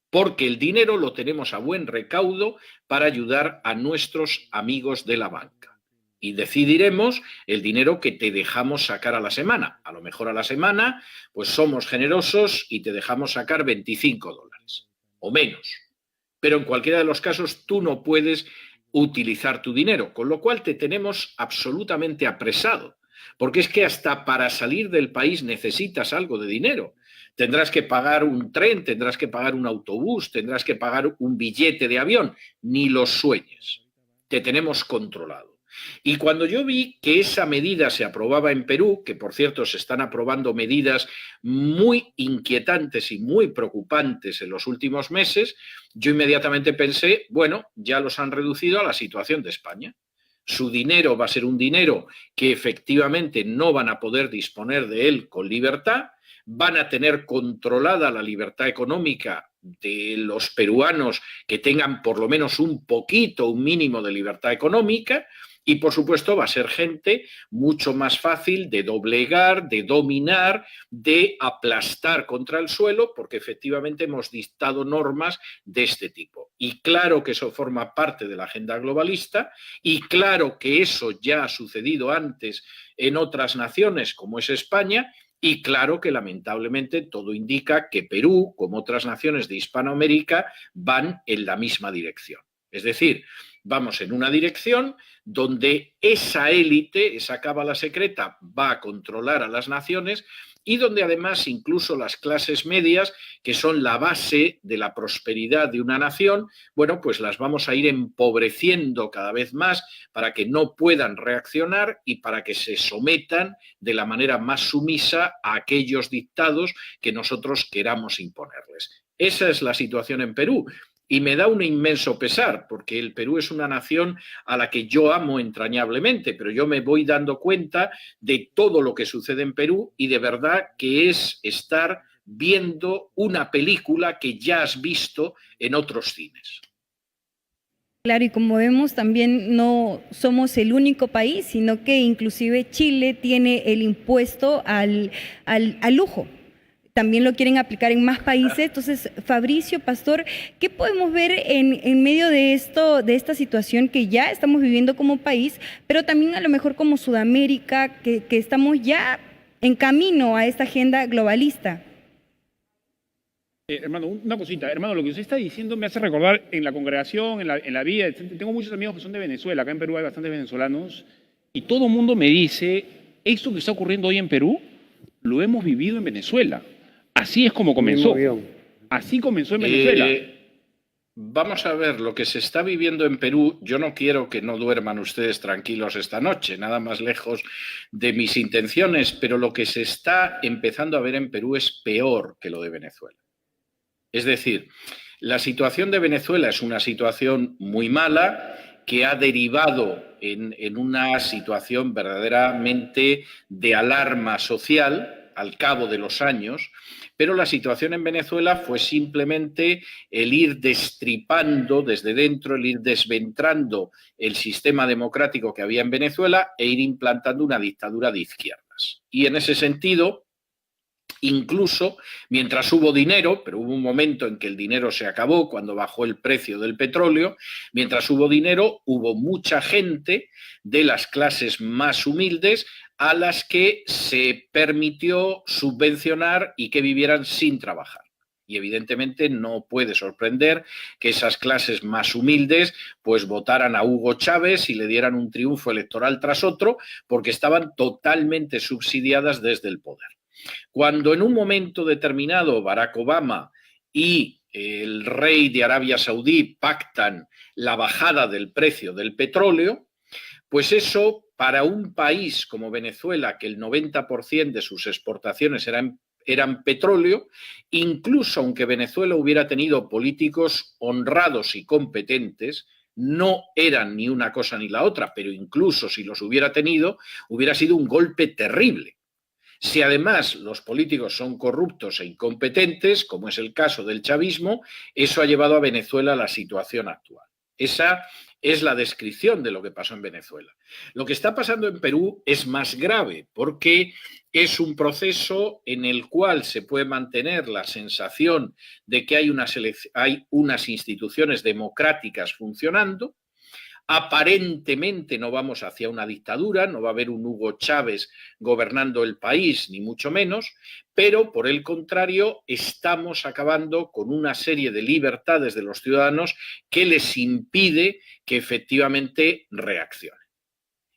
Porque el dinero lo tenemos a buen recaudo para ayudar a nuestros amigos de la banca. Y decidiremos el dinero que te dejamos sacar a la semana. A lo mejor a la semana, pues somos generosos y te dejamos sacar $25 o menos. Pero en cualquiera de los casos tú no puedes utilizar tu dinero, con lo cual te tenemos absolutamente apresado. Porque es que hasta para salir del país necesitas algo de dinero. Tendrás que pagar un tren, tendrás que pagar un autobús, tendrás que pagar un billete de avión. Ni los sueñes. Te tenemos controlado. Y cuando yo vi que esa medida se aprobaba en Perú, que por cierto se están aprobando medidas muy inquietantes y muy preocupantes en los últimos meses, yo inmediatamente pensé, bueno, ya los han reducido a la situación de España. Su dinero va a ser un dinero que efectivamente no van a poder disponer de él con libertad, van a tener controlada la libertad económica de los peruanos que tengan por lo menos un poquito, un mínimo de libertad económica. Y, por supuesto, va a ser gente mucho más fácil de doblegar, de dominar, de aplastar contra el suelo, porque efectivamente hemos dictado normas de este tipo. Y claro que eso forma parte de la agenda globalista y claro que eso ya ha sucedido antes en otras naciones, como es España, y claro que lamentablemente todo indica que Perú, como otras naciones de Hispanoamérica, van en la misma dirección. Es decir, vamos en una dirección donde esa élite, esa cábala secreta, va a controlar a las naciones y donde además incluso las clases medias, que son la base de la prosperidad de una nación, bueno, pues las vamos a ir empobreciendo cada vez más para que no puedan reaccionar y para que se sometan de la manera más sumisa a aquellos dictados que nosotros queramos imponerles. Esa es la situación en Perú. Y me da un inmenso pesar, porque el Perú es una nación a la que yo amo entrañablemente, pero yo me voy dando cuenta de todo lo que sucede en Perú y de verdad que es estar viendo una película que ya has visto en otros cines. Claro, y como vemos también no somos el único país, sino que inclusive Chile tiene el impuesto al lujo. También lo quieren aplicar en más países. Entonces, Fabricio, Pastor, ¿qué podemos ver en medio de esta situación que ya estamos viviendo como país, pero también a lo mejor como Sudamérica, que estamos ya en camino a esta agenda globalista? Hermano, una cosita. Hermano, lo que usted está diciendo me hace recordar en la congregación, en la vida. Tengo muchos amigos que son de Venezuela. Acá en Perú hay bastantes venezolanos. Y todo el mundo me dice, esto que está ocurriendo hoy en Perú, lo hemos vivido en Venezuela. Así es como comenzó. Mismo guión. Así comenzó en Venezuela. Vamos a ver lo que se está viviendo en Perú. Yo no quiero que no duerman ustedes tranquilos esta noche, nada más lejos de mis intenciones, pero lo que se está empezando a ver en Perú es peor que lo de Venezuela. Es decir, la situación de Venezuela es una situación muy mala que ha derivado en una situación verdaderamente de alarma social al cabo de los años, pero la situación en Venezuela fue simplemente el ir destripando desde dentro, el ir desventrando el sistema democrático que había en Venezuela e ir implantando una dictadura de izquierdas. Y en ese sentido, incluso mientras hubo dinero, pero hubo un momento en que el dinero se acabó cuando bajó el precio del petróleo, mientras hubo dinero hubo mucha gente de las clases más humildes a las que se permitió subvencionar y que vivieran sin trabajar. Y evidentemente no puede sorprender que esas clases más humildes pues votaran a Hugo Chávez y le dieran un triunfo electoral tras otro porque estaban totalmente subsidiadas desde el poder. Cuando en un momento determinado Barack Obama y el rey de Arabia Saudí pactan la bajada del precio del petróleo, pues eso para un país como Venezuela, que el 90% de sus exportaciones eran petróleo, incluso aunque Venezuela hubiera tenido políticos honrados y competentes, no eran ni una cosa ni la otra, pero incluso si los hubiera tenido, hubiera sido un golpe terrible. Si además los políticos son corruptos e incompetentes, como es el caso del chavismo, eso ha llevado a Venezuela a la situación actual. Esa es la descripción de lo que pasó en Venezuela. Lo que está pasando en Perú es más grave porque es un proceso en el cual se puede mantener la sensación de que hay unas instituciones democráticas funcionando. Aparentemente no vamos hacia una dictadura, no va a haber un Hugo Chávez gobernando el país, ni mucho menos, pero por el contrario estamos acabando con una serie de libertades de los ciudadanos que les impide que efectivamente reaccionen.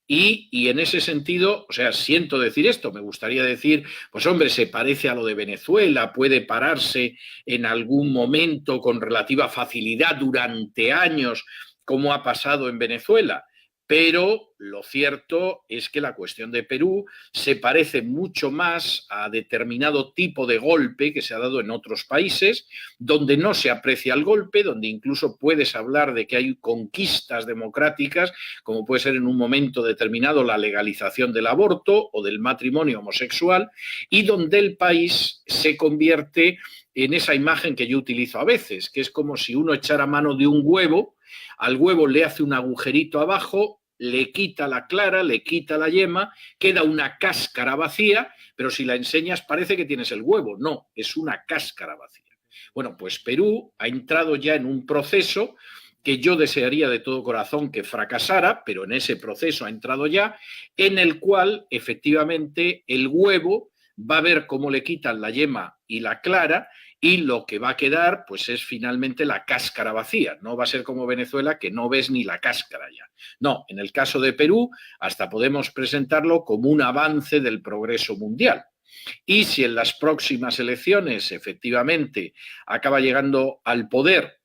Y en ese sentido, o sea, siento decir esto, me gustaría decir, pues hombre, se parece a lo de Venezuela, puede pararse en algún momento con relativa facilidad durante años, como ha pasado en Venezuela, pero lo cierto es que la cuestión de Perú se parece mucho más a determinado tipo de golpe que se ha dado en otros países, donde no se aprecia el golpe, donde incluso puedes hablar de que hay conquistas democráticas, como puede ser en un momento determinado la legalización del aborto o del matrimonio homosexual, y donde el país se convierte en esa imagen que yo utilizo a veces, que es como si uno echara mano de un huevo, al huevo le hace un agujerito abajo, le quita la clara, le quita la yema, queda una cáscara vacía, pero si la enseñas parece que tienes el huevo. No, es una cáscara vacía. Bueno, pues Perú ha entrado ya en un proceso que yo desearía de todo corazón que fracasara, pero en ese proceso ha entrado ya, en el cual efectivamente el huevo va a ver cómo le quitan la yema y la clara, y lo que va a quedar pues es finalmente la cáscara vacía. No va a ser como Venezuela, que no ves ni la cáscara ya. No, en el caso de Perú hasta podemos presentarlo como un avance del progreso mundial. Y si en las próximas elecciones efectivamente acaba llegando al poder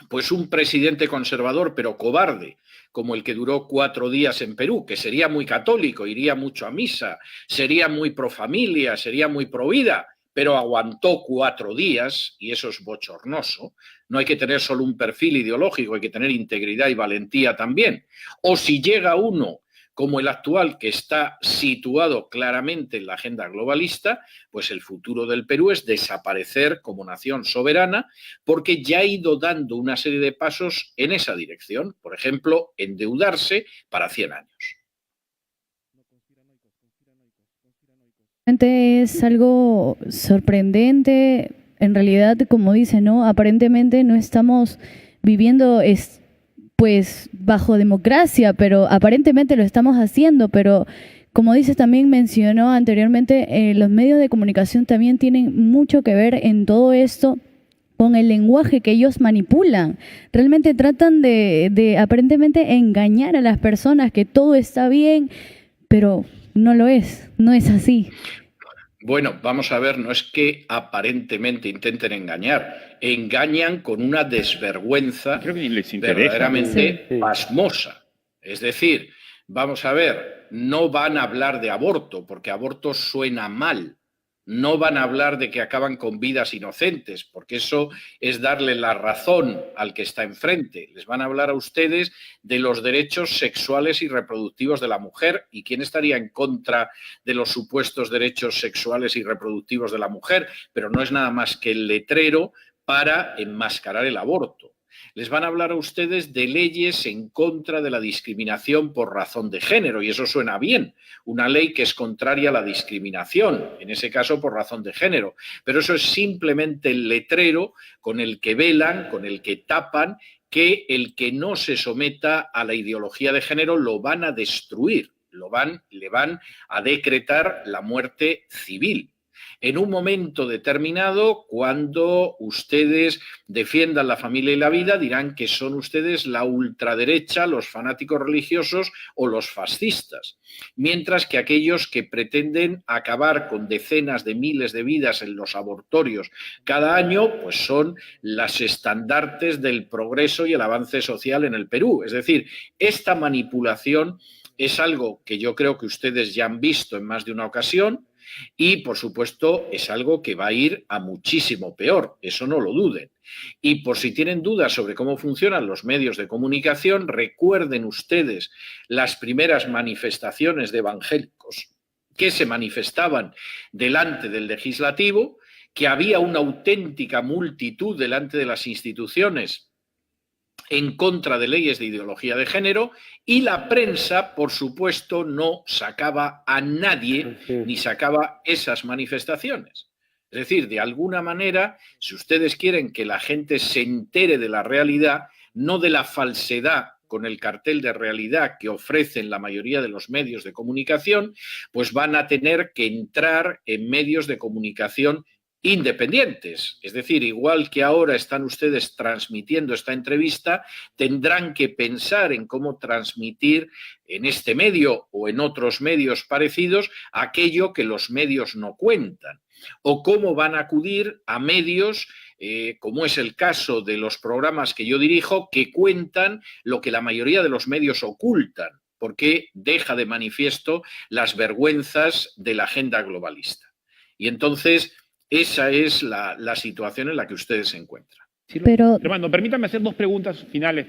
pues un presidente conservador pero cobarde, como el que duró 4 días en Perú, que sería muy católico, iría mucho a misa, sería muy pro familia, sería muy pro vida, pero aguantó 4 días, y eso es bochornoso. No hay que tener solo un perfil ideológico, hay que tener integridad y valentía también. O si llega uno como el actual, que está situado claramente en la agenda globalista, pues el futuro del Perú es desaparecer como nación soberana, porque ya ha ido dando una serie de pasos en esa dirección. Por ejemplo, endeudarse para 100 años. Es algo sorprendente, en realidad, como dice, ¿no? Aparentemente no estamos viviendo pues bajo democracia, pero aparentemente lo estamos haciendo, pero como dices, también mencionó anteriormente, los medios de comunicación también tienen mucho que ver en todo esto con el lenguaje que ellos manipulan. Realmente tratan de aparentemente engañar a las personas que todo está bien, pero no lo es, no es así. Bueno, vamos a ver, no es que aparentemente intenten engañar, engañan con una desvergüenza Creo que ni les interesa. verdaderamente Sí. pasmosa. Es decir, vamos a ver, no van a hablar de aborto, porque aborto suena mal. No van a hablar de que acaban con vidas inocentes, porque eso es darle la razón al que está enfrente. Les van a hablar a ustedes de los derechos sexuales y reproductivos de la mujer. ¿Y quién estaría en contra de los supuestos derechos sexuales y reproductivos de la mujer? Pero no es nada más que el letrero para enmascarar el aborto. Les van a hablar a ustedes de leyes en contra de la discriminación por razón de género, y eso suena bien, una ley que es contraria a la discriminación, en ese caso por razón de género, pero eso es simplemente el letrero con el que velan, con el que tapan que el que no se someta a la ideología de género lo van a destruir, le van a decretar la muerte civil. En un momento determinado, cuando ustedes defiendan la familia y la vida, dirán que son ustedes la ultraderecha, los fanáticos religiosos o los fascistas. Mientras que aquellos que pretenden acabar con decenas de miles de vidas en los abortorios cada año, pues son las estandartes del progreso y el avance social en el Perú. Es decir, esta manipulación es algo que yo creo que ustedes ya han visto en más de una ocasión. Y, por supuesto, es algo que va a ir a muchísimo peor, eso no lo duden. Y por si tienen dudas sobre cómo funcionan los medios de comunicación, recuerden ustedes las primeras manifestaciones de evangélicos que se manifestaban delante del legislativo, que había una auténtica multitud delante de las instituciones en contra de leyes de ideología de género, y la prensa, por supuesto, no sacaba a nadie ni sacaba esas manifestaciones. Es decir, de alguna manera, si ustedes quieren que la gente se entere de la realidad, no de la falsedad con el cartel de realidad que ofrecen la mayoría de los medios de comunicación, pues van a tener que entrar en medios de comunicación independientes. Es decir, igual que ahora están ustedes transmitiendo esta entrevista, tendrán que pensar en cómo transmitir en este medio o en otros medios parecidos aquello que los medios no cuentan, o cómo van a acudir a medios como es el caso de los programas que yo dirijo, que cuentan lo que la mayoría de los medios ocultan, porque deja de manifiesto las vergüenzas de la agenda globalista. Y entonces esa es la situación en la que ustedes se encuentran. Sí, Pero- hermano, permítame hacer dos preguntas finales,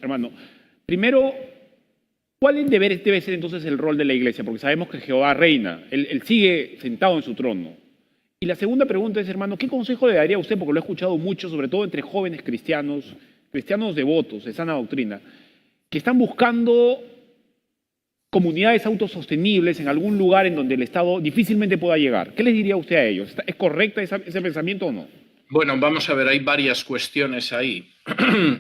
hermano. Primero, ¿cuál debe ser entonces el rol de la iglesia? Porque sabemos que Jehová reina, él sigue sentado en su trono. Y la segunda pregunta es, hermano, ¿qué consejo le daría a usted? Porque lo he escuchado mucho, sobre todo entre jóvenes cristianos devotos de sana doctrina, que están buscando comunidades autosostenibles en algún lugar en donde el Estado difícilmente pueda llegar. ¿Qué les diría usted a ellos? ¿Es correcto ese pensamiento o no? Bueno, vamos a ver, hay varias cuestiones ahí.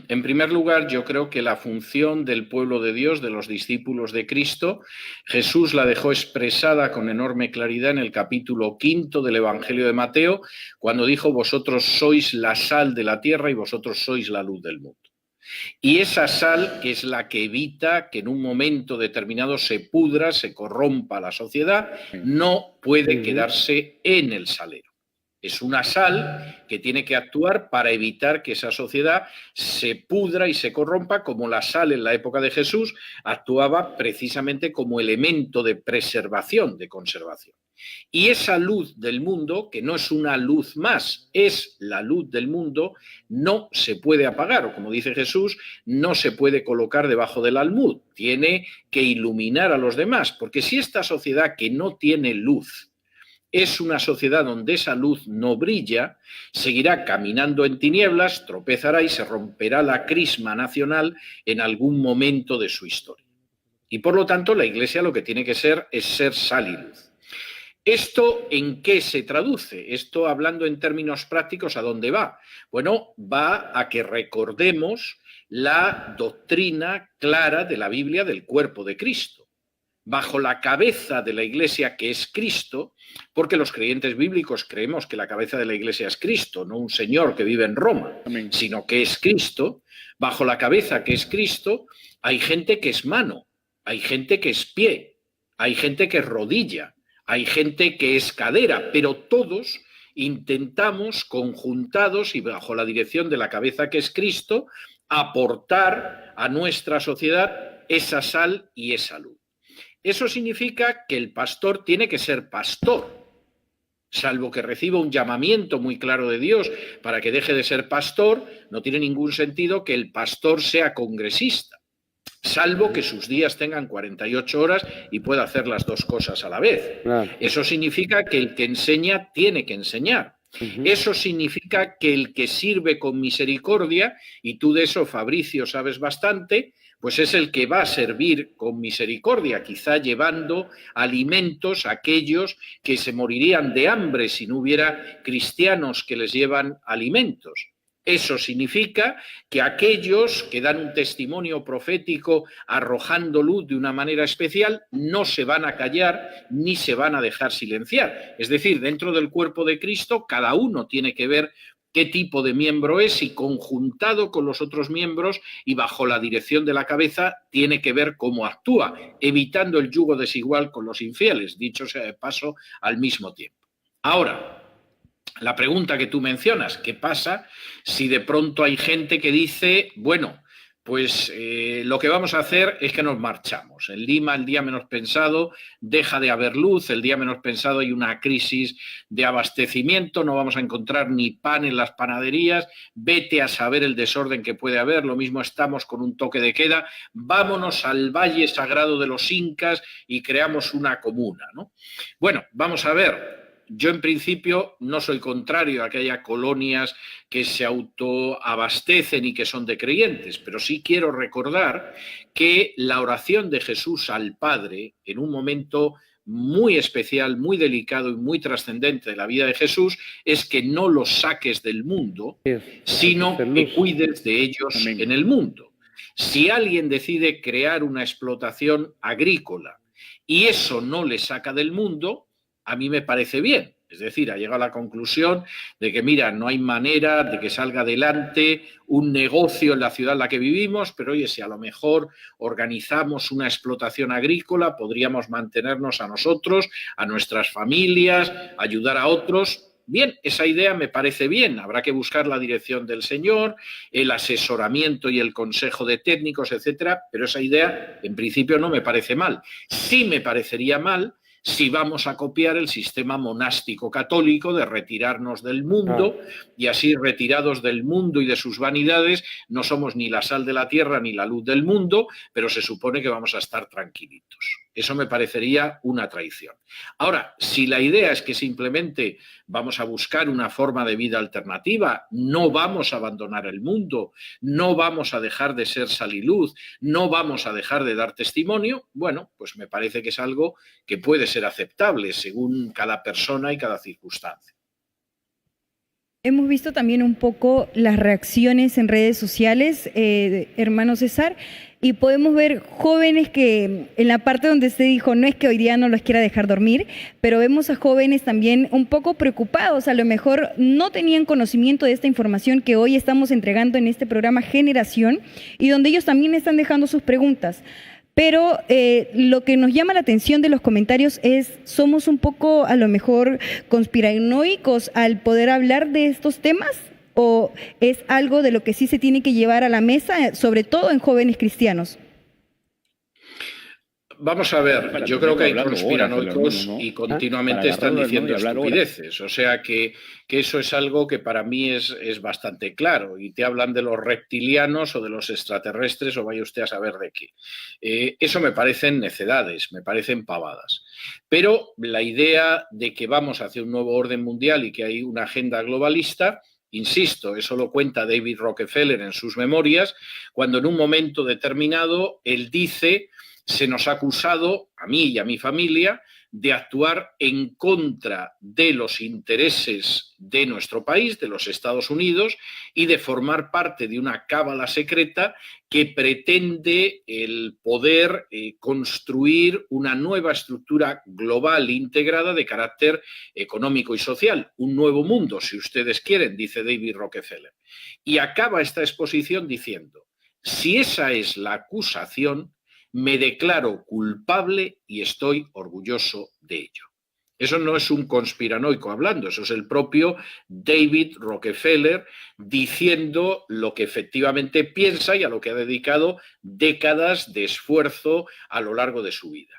En primer lugar, yo creo que la función del pueblo de Dios, de los discípulos de Cristo, Jesús la dejó expresada con enorme claridad en el capítulo 5 del Evangelio de Mateo, cuando dijo: vosotros sois la sal de la tierra y vosotros sois la luz del mundo. Y esa sal, que es la que evita que en un momento determinado se pudra, se corrompa la sociedad, no puede quedarse en el salero. Es una sal que tiene que actuar para evitar que esa sociedad se pudra y se corrompa, como la sal en la época de Jesús actuaba precisamente como elemento de preservación, de conservación. Y esa luz del mundo, que no es una luz más, es la luz del mundo, no se puede apagar, o como dice Jesús, no se puede colocar debajo del almud, tiene que iluminar a los demás, porque si esta sociedad que no tiene luz es una sociedad donde esa luz no brilla, seguirá caminando en tinieblas, tropezará y se romperá la crisma nacional en algún momento de su historia. Y por lo tanto, la Iglesia lo que tiene que ser es ser sal y luz. ¿Esto en qué se traduce? Esto, hablando en términos prácticos, ¿a dónde va? Bueno, va a que recordemos la doctrina clara de la Biblia del cuerpo de Cristo, bajo la cabeza de la Iglesia, que es Cristo, porque los creyentes bíblicos creemos que la cabeza de la Iglesia es Cristo, no un señor que vive en Roma, Amén. sino que es Cristo. Bajo la cabeza que es Cristo hay gente que es mano, hay gente que es pie, hay gente que es rodilla, hay gente que es cadera, pero todos intentamos, conjuntados y bajo la dirección de la cabeza que es Cristo, aportar a nuestra sociedad esa sal y esa luz. Eso significa que el pastor tiene que ser pastor, salvo que reciba un llamamiento muy claro de Dios para que deje de ser pastor. No tiene ningún sentido que el pastor sea congresista, salvo que sus días tengan 48 horas y pueda hacer las dos cosas a la vez. Claro. Eso significa que el que enseña tiene que enseñar. Eso significa que el que sirve con misericordia, y tú de eso, Fabricio, sabes bastante, pues es el que va a servir con misericordia, quizá llevando alimentos a aquellos que se morirían de hambre si no hubiera cristianos que les llevan alimentos. Eso significa que aquellos que dan un testimonio profético arrojando luz de una manera especial no se van a callar ni se van a dejar silenciar. Es decir, dentro del cuerpo de Cristo, cada uno tiene que ver qué tipo de miembro es y conjuntado con los otros miembros y bajo la dirección de la cabeza tiene que ver cómo actúa, evitando el yugo desigual con los infieles, dicho sea de paso, al mismo tiempo. Ahora, la pregunta que tú mencionas, ¿qué pasa si de pronto hay gente que dice, bueno, pues lo que vamos a hacer es que nos marchamos? En Lima, el día menos pensado, deja de haber luz, el día menos pensado hay una crisis de abastecimiento, no vamos a encontrar ni pan en las panaderías, vete a saber el desorden que puede haber, lo mismo estamos con un toque de queda, vámonos al Valle Sagrado de los Incas y creamos una comuna, ¿no? Bueno, vamos a ver. Yo, en principio, no soy contrario a que haya colonias que se autoabastecen y que son de creyentes, pero sí quiero recordar que la oración de Jesús al Padre, en un momento muy especial, muy delicado y muy trascendente de la vida de Jesús, es que no los saques del mundo, sino que cuides de ellos en el mundo. Si alguien decide crear una explotación agrícola y eso no le saca del mundo, a mí me parece bien. Es decir, ha llegado a la conclusión de que, mira, no hay manera de que salga adelante un negocio en la ciudad en la que vivimos, pero oye, si a lo mejor organizamos una explotación agrícola, podríamos mantenernos a nosotros, a nuestras familias, ayudar a otros. Bien, esa idea me parece bien. Habrá que buscar la dirección del Señor, el asesoramiento y el consejo de técnicos, etcétera, pero esa idea, en principio, no me parece mal. Sí me parecería mal si vamos a copiar el sistema monástico católico de retirarnos del mundo y así retirados del mundo y de sus vanidades no somos ni la sal de la tierra ni la luz del mundo, pero se supone que vamos a estar tranquilitos. Eso me parecería una traición. Ahora, si la idea es que simplemente vamos a buscar una forma de vida alternativa, no vamos a abandonar el mundo, no vamos a dejar de ser sal y luz, no vamos a dejar de dar testimonio, bueno, pues me parece que es algo que puede ser aceptable según cada persona y cada circunstancia. Hemos visto también un poco las reacciones en redes sociales, hermano César, y podemos ver jóvenes que en la parte donde se dijo, no es que hoy día no los quiera dejar dormir, pero vemos a jóvenes también un poco preocupados, a lo mejor no tenían conocimiento de esta información que hoy estamos entregando en este programa Generación y donde ellos también están dejando sus preguntas. Pero lo que nos llama la atención de los comentarios es, somos un poco a lo mejor conspiranoicos al poder hablar de estos temas, o es algo de lo que sí se tiene que llevar a la mesa, sobre todo en jóvenes cristianos. Vamos a ver, yo creo que hay conspiranoicos y continuamente están diciendo estupideces, o sea que eso es algo que para mí es bastante claro, y te hablan de los reptilianos o de los extraterrestres o vaya usted a saber de qué. Eso me parecen necedades, me parecen pavadas, pero la idea de que vamos hacia un nuevo orden mundial y que hay una agenda globalista, insisto, eso lo cuenta David Rockefeller en sus memorias, cuando en un momento determinado él dice: se nos ha acusado, a mí y a mi familia, de actuar en contra de los intereses de nuestro país, de los Estados Unidos, y de formar parte de una cábala secreta que pretende el poder construir una nueva estructura global integrada de carácter económico y social, un nuevo mundo, si ustedes quieren, dice David Rockefeller. Y acaba esta exposición diciendo: si esa es la acusación, me declaro culpable y estoy orgulloso de ello. Eso no es un conspiranoico hablando, eso es el propio David Rockefeller diciendo lo que efectivamente piensa y a lo que ha dedicado décadas de esfuerzo a lo largo de su vida.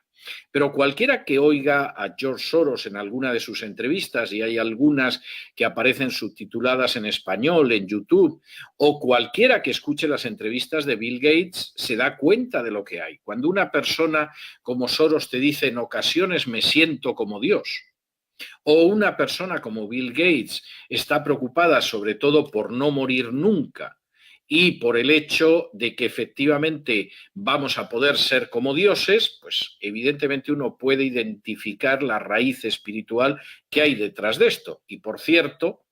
Pero cualquiera que oiga a George Soros en alguna de sus entrevistas, y hay algunas que aparecen subtituladas en español en YouTube, o cualquiera que escuche las entrevistas de Bill Gates, se da cuenta de lo que hay. Cuando una persona como Soros te dice en ocasiones me siento como Dios, o una persona como Bill Gates está preocupada sobre todo por no morir nunca, y por el hecho de que efectivamente vamos a poder ser como dioses, pues evidentemente uno puede identificar la raíz espiritual que hay detrás de esto. Y por cierto,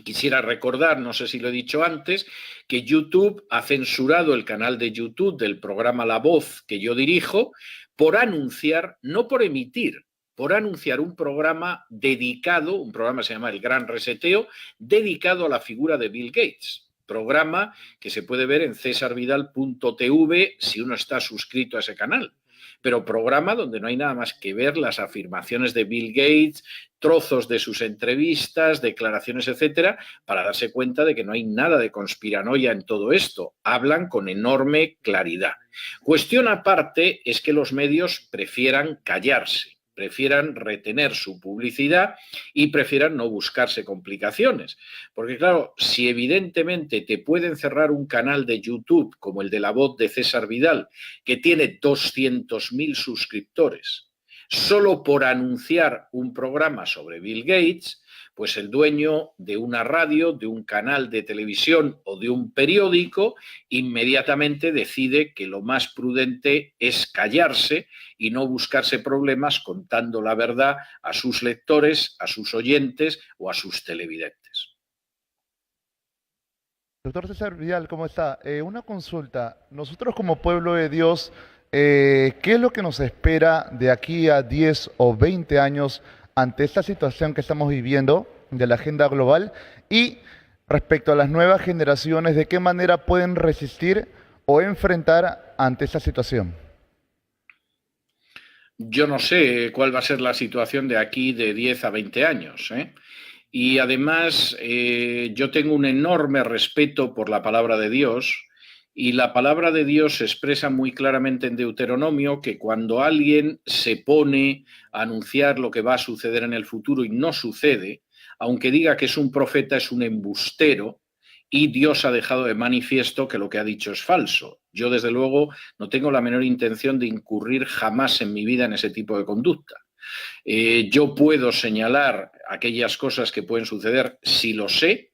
quisiera recordar, no sé si lo he dicho antes, que YouTube ha censurado el canal de YouTube del programa La Voz que yo dirijo por anunciar, no por emitir, por anunciar un programa dedicado, un programa que se llama El Gran Reseteo, dedicado a la figura de Bill Gates. Programa que se puede ver en cesarvidal.tv si uno está suscrito a ese canal. Pero programa donde no hay nada más que ver las afirmaciones de Bill Gates, trozos de sus entrevistas, declaraciones, etcétera, para darse cuenta de que no hay nada de conspiranoia en todo esto. Hablan con enorme claridad. Cuestión aparte es que los medios prefieran callarse, prefieran retener su publicidad y prefieran no buscarse complicaciones. Porque claro, si evidentemente te pueden cerrar un canal de YouTube como el de La Voz de César Vidal, que tiene 200.000 suscriptores, solo por anunciar un programa sobre Bill Gates, pues el dueño de una radio, de un canal de televisión o de un periódico inmediatamente decide que lo más prudente es callarse y no buscarse problemas contando la verdad a sus lectores, a sus oyentes o a sus televidentes. Doctor César Vidal, ¿cómo está? Una consulta. Nosotros como pueblo de Dios, ¿qué es lo que nos espera de aquí a 10 o 20 años ante esta situación que estamos viviendo de la agenda global? Y respecto a las nuevas generaciones, ¿de qué manera pueden resistir o enfrentar ante esta situación? Yo no sé cuál va a ser la situación de aquí de 10 a 20 años, ¿eh? Y además yo tengo un enorme respeto por la palabra de Dios, y la palabra de Dios se expresa muy claramente en Deuteronomio que cuando alguien se pone a anunciar lo que va a suceder en el futuro y no sucede, aunque diga que es un profeta, es un embustero, y Dios ha dejado de manifiesto que lo que ha dicho es falso. Yo, desde luego, no tengo la menor intención de incurrir jamás en mi vida en ese tipo de conducta. Yo puedo señalar aquellas cosas que pueden suceder si lo sé,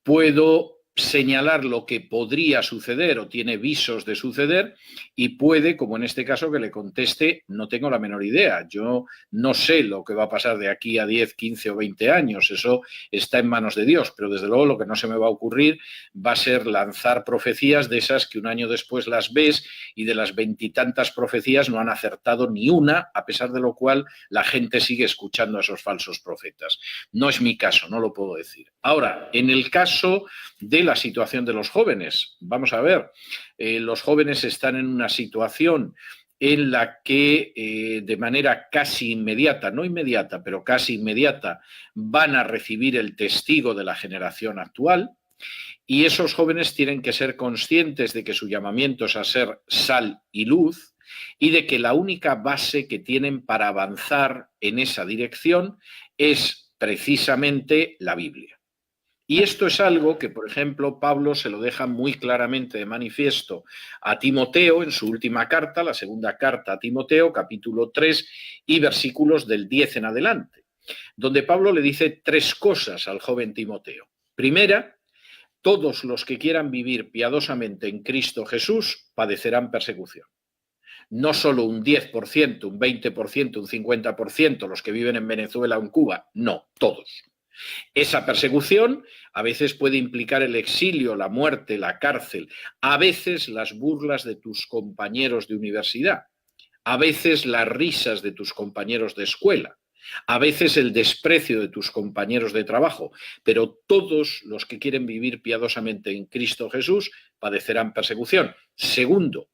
puedo señalar lo que podría suceder o tiene visos de suceder, y puede, como en este caso, que le conteste, no tengo la menor idea, yo no sé lo que va a pasar de aquí a 10, 15 o 20 años, eso está en manos de Dios, pero desde luego lo que no se me va a ocurrir va a ser lanzar profecías de esas que un año después las ves y de las 20 y tantas profecías no han acertado ni una, a pesar de lo cual la gente sigue escuchando a esos falsos profetas. No es mi caso, no lo puedo decir. Ahora, en el caso de la situación de los jóvenes, vamos a ver, los jóvenes están en una situación en la que de manera casi inmediata, no inmediata, pero casi inmediata, van a recibir el testigo de la generación actual, y esos jóvenes tienen que ser conscientes de que su llamamiento es a ser sal y luz, y de que la única base que tienen para avanzar en esa dirección es precisamente la Biblia. Y esto es algo que, por ejemplo, Pablo se lo deja muy claramente de manifiesto a Timoteo en su última carta, la segunda carta a Timoteo, capítulo 3 y versículos del 10 en adelante, donde Pablo le dice 3 cosas al joven Timoteo. Primera, todos los que quieran vivir piadosamente en Cristo Jesús padecerán persecución. No solo un 10%, un 20%, un 50% los que viven en Venezuela o en Cuba, no, todos. Esa persecución a veces puede implicar el exilio, la muerte, la cárcel, a veces las burlas de tus compañeros de universidad, a veces las risas de tus compañeros de escuela, a veces el desprecio de tus compañeros de trabajo, pero todos los que quieren vivir piadosamente en Cristo Jesús padecerán persecución. Segundo,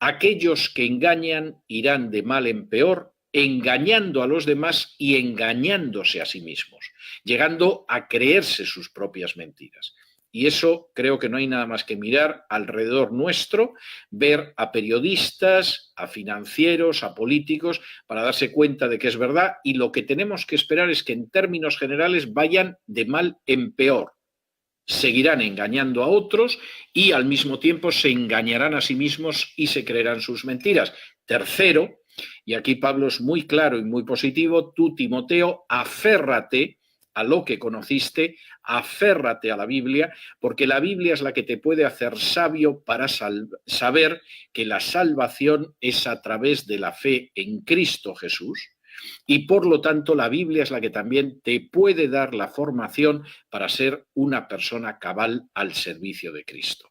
aquellos que engañan irán de mal en peor engañando a los demás y engañándose a sí mismos, llegando a creerse sus propias mentiras. Y eso creo que no hay nada más que mirar alrededor nuestro, ver a periodistas, a financieros, a políticos, para darse cuenta de que es verdad, y lo que tenemos que esperar es que en términos generales vayan de mal en peor. Seguirán engañando a otros y al mismo tiempo se engañarán a sí mismos y se creerán sus mentiras. Tercero, y aquí Pablo es muy claro y muy positivo, tú, Timoteo, aférrate a lo que conociste, aférrate a la Biblia, porque la Biblia es la que te puede hacer sabio para saber que la salvación es a través de la fe en Cristo Jesús, y por lo tanto la Biblia es la que también te puede dar la formación para ser una persona cabal al servicio de Cristo.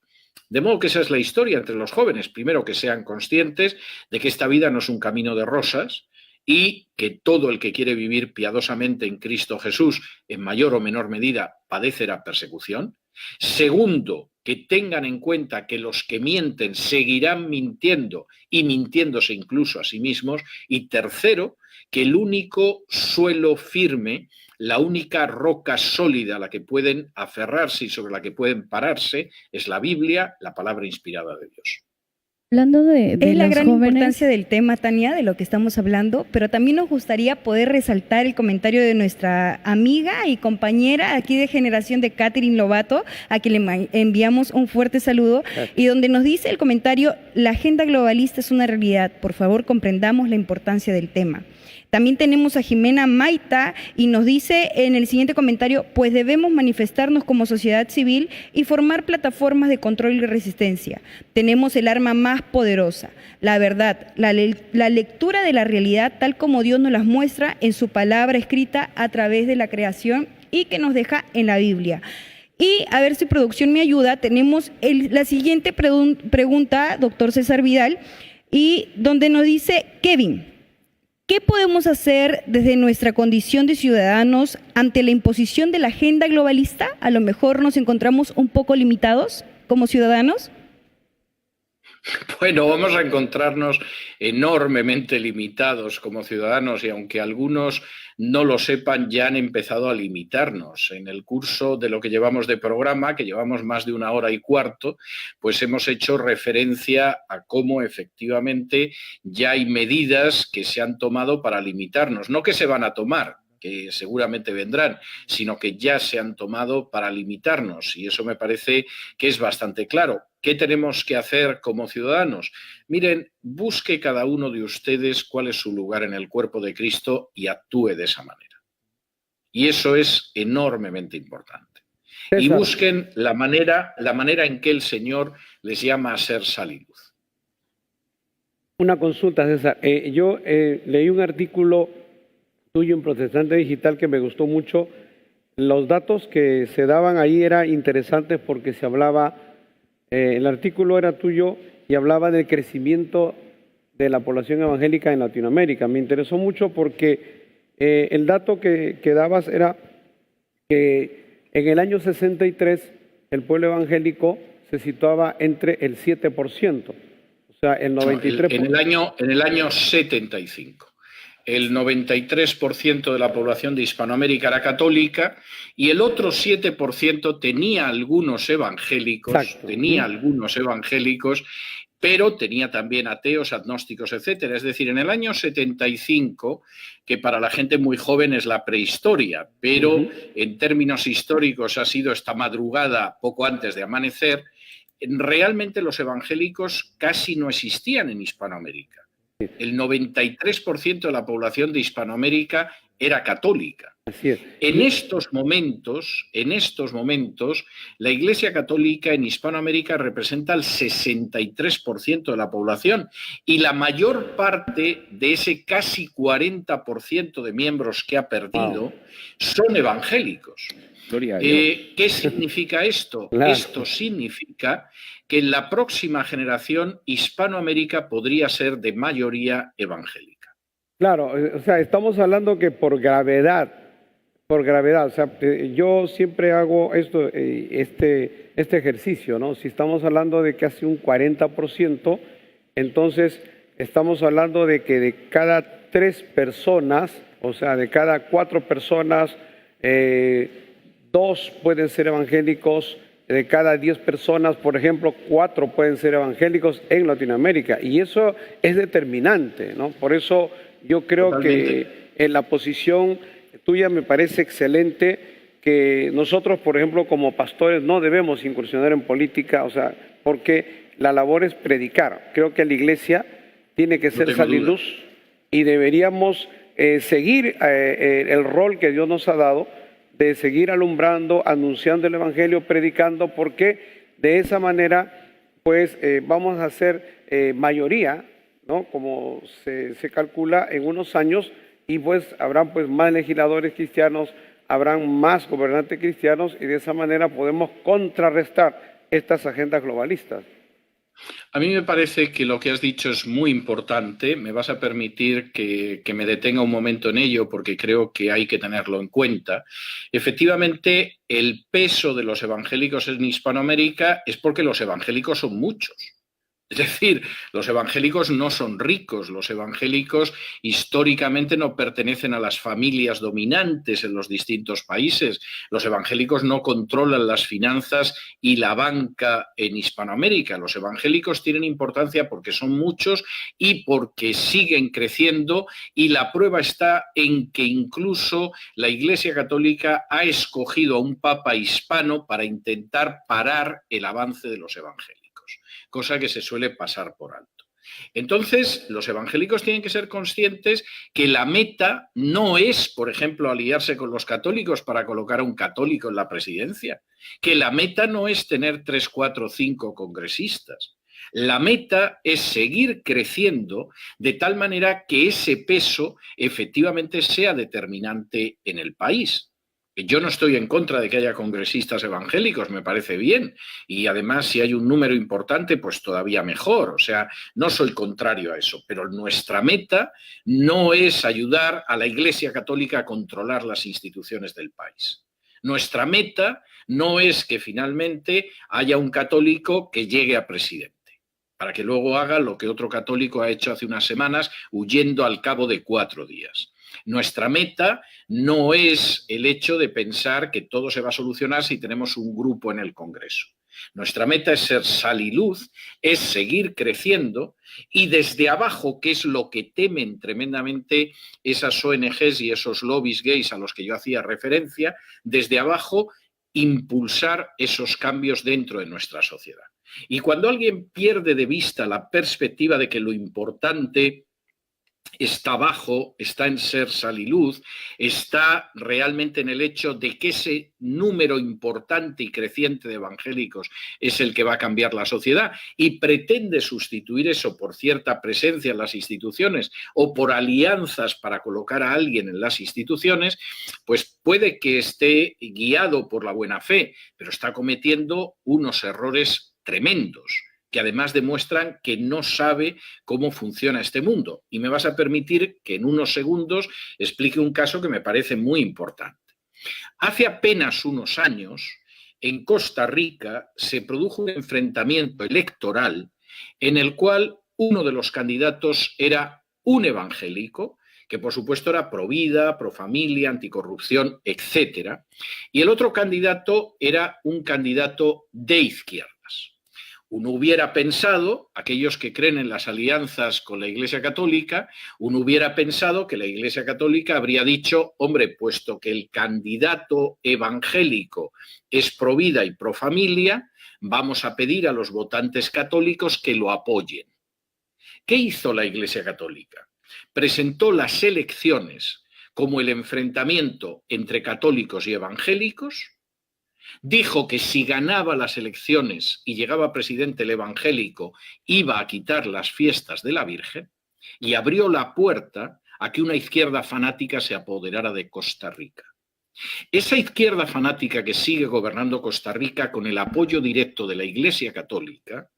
De modo que esa es la historia entre los jóvenes. Primero, que sean conscientes de que esta vida no es un camino de rosas, y que todo el que quiere vivir piadosamente en Cristo Jesús, en mayor o menor medida, padecerá persecución. Segundo, que tengan en cuenta que los que mienten seguirán mintiendo y mintiéndose incluso a sí mismos. Y tercero, que el único suelo firme, la única roca sólida a la que pueden aferrarse y sobre la que pueden pararse es la Biblia, la palabra inspirada de Dios. Hablando de Es la los gran jóvenes, importancia del tema, Tania, de lo que estamos hablando, pero también nos gustaría poder resaltar el comentario de nuestra amiga y compañera aquí de Generación de Catherine Lobato, a quien le enviamos un fuerte saludo, y donde nos dice el comentario: la agenda globalista es una realidad, por favor comprendamos la importancia del tema. También tenemos a Jimena Maita y nos dice en el siguiente comentario: pues debemos manifestarnos como sociedad civil y formar plataformas de control y resistencia. Tenemos el arma más poderosa, la verdad, la lectura de la realidad tal como Dios nos las muestra en su palabra escrita a través de la creación y que nos deja en la Biblia. Y a ver si producción me ayuda, tenemos la siguiente pregunta, doctor César Vidal, y donde nos dice Kevin: ¿qué podemos hacer desde nuestra condición de ciudadanos ante la imposición de la agenda globalista? A lo mejor nos encontramos un poco limitados como ciudadanos. Bueno, vamos a encontrarnos enormemente limitados como ciudadanos, y aunque algunos no lo sepan, ya han empezado a limitarnos. En el curso de lo que llevamos de programa, que llevamos más de 1 hora y cuarto, pues hemos hecho referencia a cómo efectivamente ya hay medidas que se han tomado para limitarnos, no que se van a tomar, que seguramente vendrán, sino que ya se han tomado para limitarnos, y eso me parece que es bastante claro. ¿Qué tenemos que hacer como ciudadanos? Miren, busque cada uno de ustedes cuál es su lugar en el cuerpo de Cristo y actúe de esa manera. Y eso es enormemente importante. Y busquen la manera en que el Señor les llama a ser sal y luz. Una consulta, César. Yo leí un artículo tuyo en Protestante Digital que me gustó mucho. Los datos que se daban ahí eran interesantes porque se hablaba, el artículo era tuyo y hablaba del crecimiento de la población evangélica en Latinoamérica. Me interesó mucho porque el dato que dabas era que en el año 63 el pueblo evangélico se situaba entre el 7%, o sea, el 93%. En el año 75. El 93% de la población de Hispanoamérica era católica y el otro 7% tenía algunos evangélicos, pero tenía también ateos, agnósticos, etcétera. Es decir, en el año 75, que para la gente muy joven es la prehistoria, pero en términos históricos ha sido esta madrugada poco antes de amanecer, realmente los evangélicos casi no existían en Hispanoamérica. El 93% de la población de Hispanoamérica era católica. Así es. En estos momentos, la Iglesia Católica en Hispanoamérica representa el 63% de la población y la mayor parte de ese casi 40% de miembros que ha perdido son evangélicos. ¿Qué significa esto? Claro. Esto significa que en la próxima generación Hispanoamérica podría ser de mayoría evangélica. Claro, o sea, estamos hablando que por gravedad, o sea, yo siempre hago este ejercicio, ¿no? Si estamos hablando de casi un 40%, entonces estamos hablando de que de cada 3 personas, o sea, de cada 4 personas, 2 pueden ser evangélicos, de cada 10 personas, por ejemplo, 4 pueden ser evangélicos en Latinoamérica. Y eso es determinante, ¿no? Por eso yo creo Totalmente. que en la posición tuya me parece excelente que nosotros, por ejemplo, como pastores no debemos incursionar en política, o sea, porque la labor es predicar. Creo que la iglesia tiene que ser tengo sal y duda. luz y deberíamos seguir el rol que Dios nos ha dado de seguir alumbrando, anunciando el Evangelio, predicando, porque de esa manera pues vamos a ser mayoría, ¿no? Como se calcula en unos años, y pues habrán pues más legisladores cristianos, habrán más gobernantes cristianos, y de esa manera podemos contrarrestar estas agendas globalistas. A mí me parece que lo que has dicho es muy importante. Me vas a permitir que me detenga un momento en ello porque creo que hay que tenerlo en cuenta. Efectivamente, el peso de los evangélicos en Hispanoamérica es porque los evangélicos son muchos. Es decir, los evangélicos no son ricos, los evangélicos históricamente no pertenecen a las familias dominantes en los distintos países, los evangélicos no controlan las finanzas y la banca en Hispanoamérica. Los evangélicos tienen importancia porque son muchos y porque siguen creciendo, y la prueba está en que incluso la Iglesia Católica ha escogido a un papa hispano para intentar parar el avance de los evangélicos, cosa que se suele pasar por alto. Entonces, los evangélicos tienen que ser conscientes que la meta no es, por ejemplo, aliarse con los católicos para colocar a un católico en la presidencia, que la meta no es tener 3, 4, 5 congresistas. La meta es seguir creciendo de tal manera que ese peso efectivamente sea determinante en el país. Yo no estoy en contra de que haya congresistas evangélicos, me parece bien, y además si hay un número importante, pues todavía mejor, o sea, no soy contrario a eso, pero nuestra meta no es ayudar a la Iglesia Católica a controlar las instituciones del país. Nuestra meta no es que finalmente haya un católico que llegue a presidente, para que luego haga lo que otro católico ha hecho hace unas semanas, huyendo al cabo de 4 días. Nuestra meta no es el hecho de pensar que todo se va a solucionar si tenemos un grupo en el Congreso. Nuestra meta es ser sal y luz, es seguir creciendo, y desde abajo, que es lo que temen tremendamente esas ONGs y esos lobbies gays a los que yo hacía referencia, desde abajo impulsar esos cambios dentro de nuestra sociedad. Y cuando alguien pierde de vista la perspectiva de que lo importante está abajo, está en ser sal y luz, está realmente en el hecho de que ese número importante y creciente de evangélicos es el que va a cambiar la sociedad, y pretende sustituir eso por cierta presencia en las instituciones o por alianzas para colocar a alguien en las instituciones, pues puede que esté guiado por la buena fe, pero está cometiendo unos errores tremendos, que además demuestran que no sabe cómo funciona este mundo. Y me vas a permitir que en unos segundos explique un caso que me parece muy importante. Hace apenas unos años, en Costa Rica, se produjo un enfrentamiento electoral en el cual uno de los candidatos era un evangélico, que por supuesto era pro vida, pro familia, anticorrupción, etc. Y el otro candidato era un candidato de izquierdas. Uno hubiera pensado, aquellos que creen en las alianzas con la Iglesia Católica, uno hubiera pensado que la Iglesia Católica habría dicho, hombre, puesto que el candidato evangélico es pro vida y pro familia, vamos a pedir a los votantes católicos que lo apoyen. ¿Qué hizo la Iglesia Católica? Presentó las elecciones como el enfrentamiento entre católicos y evangélicos. Dijo que si ganaba las elecciones y llegaba presidente el evangélico, iba a quitar las fiestas de la Virgen, y abrió la puerta a que una izquierda fanática se apoderara de Costa Rica. Esa izquierda fanática que sigue gobernando Costa Rica con el apoyo directo de la Iglesia Católica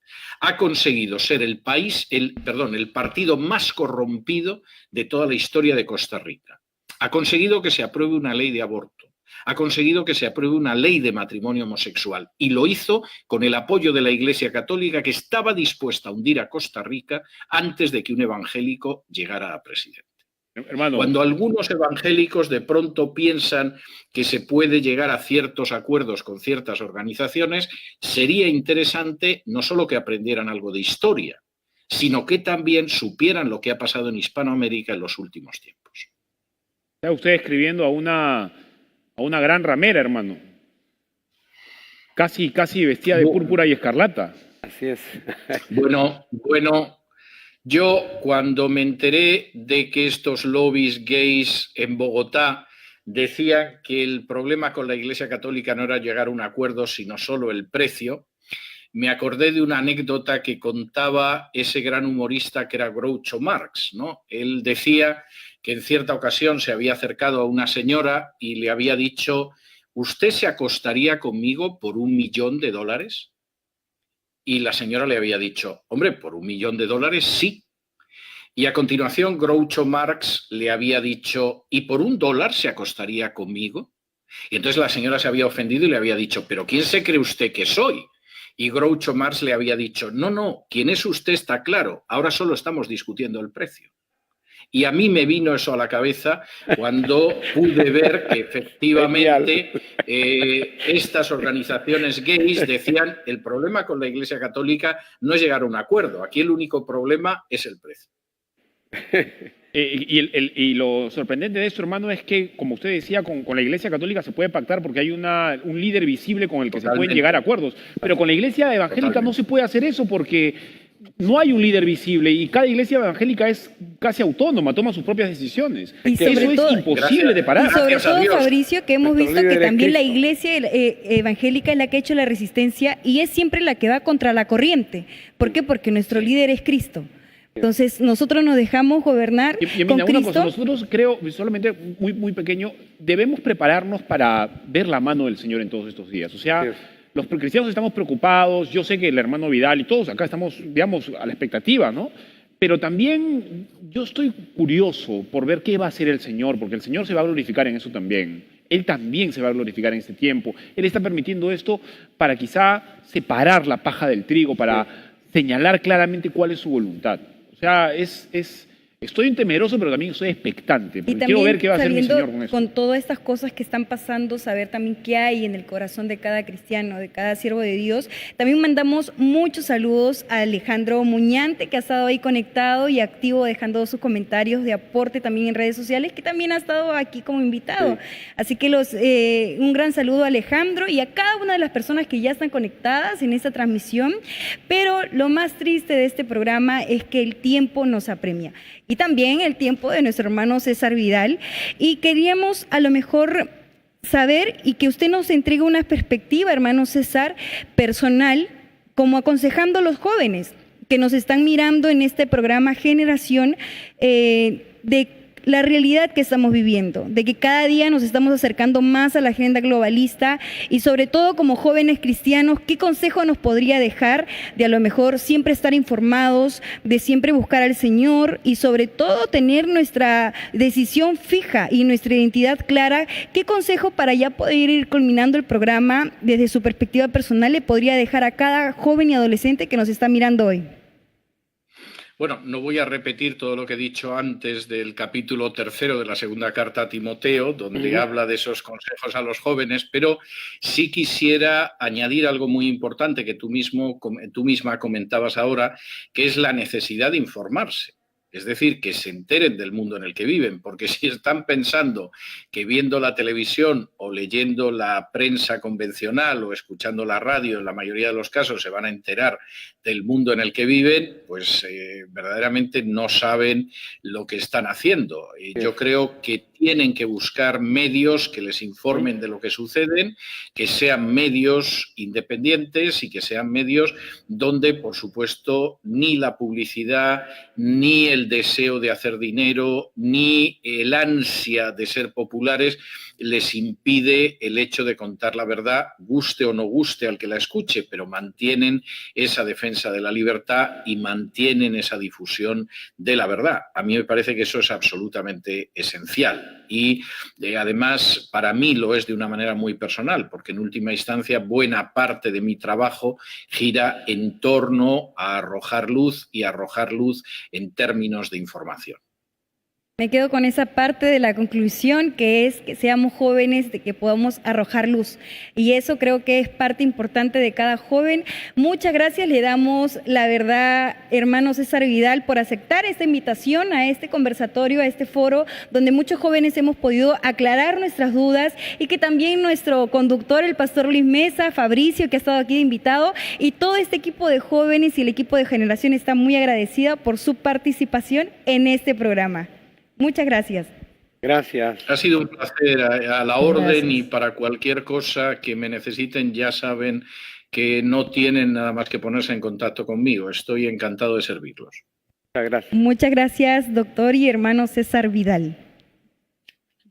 ha conseguido ser el partido más corrompido de toda la historia de Costa Rica. Ha conseguido que se apruebe una ley de aborto. ha conseguido que se apruebe una ley de matrimonio homosexual y lo hizo con el apoyo de la Iglesia Católica, que estaba dispuesta a hundir a Costa Rica antes de que un evangélico llegara a presidente. Hermano, Cuando algunos evangélicos de pronto piensan que se puede llegar a ciertos acuerdos con ciertas organizaciones, sería interesante no solo que aprendieran algo de historia, sino que también supieran lo que ha pasado en Hispanoamérica en los últimos tiempos. está usted escribiendo a una gran ramera, hermano. Casi vestida de púrpura y escarlata. Así es. Bueno, yo cuando me enteré de que estos lobbies gays en Bogotá decían que el problema con la Iglesia Católica no era llegar a un acuerdo, sino solo el precio, me acordé de una anécdota que contaba ese gran humorista que era Groucho Marx, ¿no? Él decía que en cierta ocasión se había acercado a una señora y le había dicho: ¿usted se acostaría conmigo por $1 millón? Y la señora le había dicho: hombre, por $1 millón sí. Y a continuación Groucho Marx le había dicho: ¿y por $1 se acostaría conmigo? Y entonces la señora se había ofendido y le había dicho: ¿pero quién se cree usted que soy? Y Groucho Marx le había dicho: no, quién es usted está claro, ahora solo estamos discutiendo el precio. Y a mí me vino eso a la cabeza cuando pude ver que efectivamente estas organizaciones gays decían: el problema con la Iglesia Católica no es llegar a un acuerdo, aquí el único problema es el precio. Y lo sorprendente de esto, hermano, es que, como usted decía, con la Iglesia Católica se puede pactar porque hay un líder visible con el que se pueden llegar a acuerdos. Pero con la Iglesia evangélica no se puede hacer eso porque no hay un líder visible y cada iglesia evangélica es casi autónoma, toma sus propias decisiones. Y eso es imposible de parar. Y sobre Gracias a todo, Dios. Fabricio, que hemos Nuestro visto que líder es también la Cristo. iglesia evangélica es la que ha hecho la resistencia y es siempre la que va contra la corriente. ¿Por qué? Porque nuestro líder es Cristo. Entonces, nosotros nos dejamos gobernar Y con mira, una Cristo. cosa, nosotros creo, solamente muy pequeño, debemos prepararnos para ver la mano del Señor en todos estos días. O sea, Sí. los cristianos estamos preocupados, yo sé que el hermano Vidal y todos acá estamos, digamos, a la expectativa, ¿no? Pero también yo estoy curioso por ver qué va a hacer el Señor, porque el Señor se va a glorificar en eso también. Él también se va a glorificar en este tiempo. Él está permitiendo esto para quizá separar la paja del trigo, para señalar claramente cuál es su voluntad. O sea, estoy temeroso, pero también estoy expectante, Y porque también quiero ver qué va a hacer mi sabiendo Señor con eso. con todas estas cosas que están pasando, saber también qué hay en el corazón de cada cristiano, de cada siervo de Dios. También mandamos muchos saludos a Alejandro Muñante, que ha estado ahí conectado y activo, dejando sus comentarios de aporte también en redes sociales, que también ha estado aquí como invitado. Así que un gran saludo a Alejandro y a cada una de las personas que ya están conectadas en esta transmisión. Pero lo más triste de este programa es que el tiempo nos apremia. Y también el tiempo de nuestro hermano César Vidal. Y queríamos a lo mejor saber y que usted nos entregue una perspectiva, hermano César, personal, como aconsejando a los jóvenes que nos están mirando en este programa Generación, de la realidad que estamos viviendo, de que cada día nos estamos acercando más a la agenda globalista y sobre todo como jóvenes cristianos, ¿qué consejo nos podría dejar de a lo mejor siempre estar informados, de siempre buscar al Señor y sobre todo tener nuestra decisión fija y nuestra identidad clara? ¿Qué consejo para ya poder ir culminando el programa desde su perspectiva personal le podría dejar a cada joven y adolescente que nos está mirando hoy? Bueno, no voy a repetir todo lo que he dicho antes del capítulo 3 de la segunda carta a Timoteo, donde habla de esos consejos a los jóvenes, pero sí quisiera añadir algo muy importante que tú misma comentabas ahora, que es la necesidad de informarse. Es decir, que se enteren del mundo en el que viven, porque si están pensando que viendo la televisión o leyendo la prensa convencional o escuchando la radio, en la mayoría de los casos se van a enterar del mundo en el que viven, pues verdaderamente no saben lo que están haciendo. Y yo creo que tienen que buscar medios que les informen de lo que sucede, que sean medios independientes y que sean medios donde, por supuesto, ni la publicidad, ni el deseo de hacer dinero, ni el ansia de ser populares les impide el hecho de contar la verdad, guste o no guste al que la escuche, pero mantienen esa defensa de la libertad y mantienen esa difusión de la verdad. A mí me parece que eso es absolutamente esencial. mundial y además para mí lo es de una manera muy personal, porque en última instancia buena parte de mi trabajo gira en torno a arrojar luz y arrojar luz en términos de información. Me quedo con esa parte de la conclusión, que es que seamos jóvenes, de que podamos arrojar luz. Y eso creo que es parte importante de cada joven. Muchas gracias, le damos la verdad, hermano César Vidal, por aceptar esta invitación a este conversatorio, a este foro, donde muchos jóvenes hemos podido aclarar nuestras dudas y que también nuestro conductor, el pastor Luis Mesa, Fabricio, que ha estado aquí de invitado, y todo este equipo de jóvenes y el equipo de Generación está muy agradecida por su participación en este programa. Muchas gracias. Gracias. Ha sido un placer, a la orden, Gracias. y para cualquier cosa que me necesiten ya saben que no tienen nada más que ponerse en contacto conmigo. Estoy encantado de servirlos. Muchas gracias. Muchas gracias, doctor y hermano César Vidal.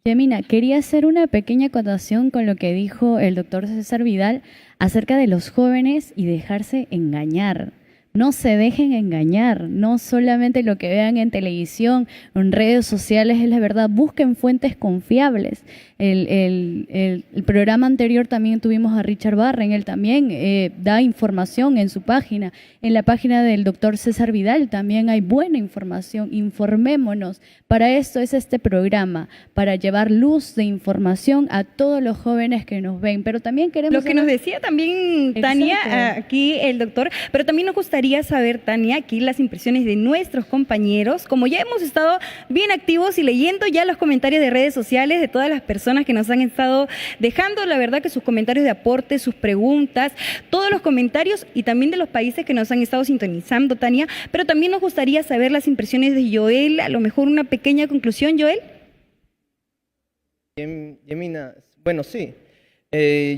Yemina, quería hacer una pequeña acotación con lo que dijo el doctor César Vidal acerca de los jóvenes y dejarse engañar. No se dejen engañar, no solamente lo que vean en televisión o en redes sociales es la verdad, busquen fuentes confiables. El programa anterior también tuvimos a Richard Barren, él también da información en su página. En la página del doctor César Vidal también hay buena información, informémonos. Para esto es este programa, para llevar luz de información a todos los jóvenes que nos ven, pero también queremos... Lo que nos decía también Tania, Exacto. aquí el doctor, pero también nos gustaría saber, Tania, aquí las impresiones de nuestros compañeros, como ya hemos estado bien activos y leyendo ya los comentarios de redes sociales de todas las personas que nos han estado dejando, la verdad que sus comentarios de aporte, sus preguntas, todos los comentarios y también de los países que nos han estado sintonizando, Tania, pero también nos gustaría saber las impresiones de Joel, a lo mejor una pequeña conclusión, Joel. Yemina, bueno, sí.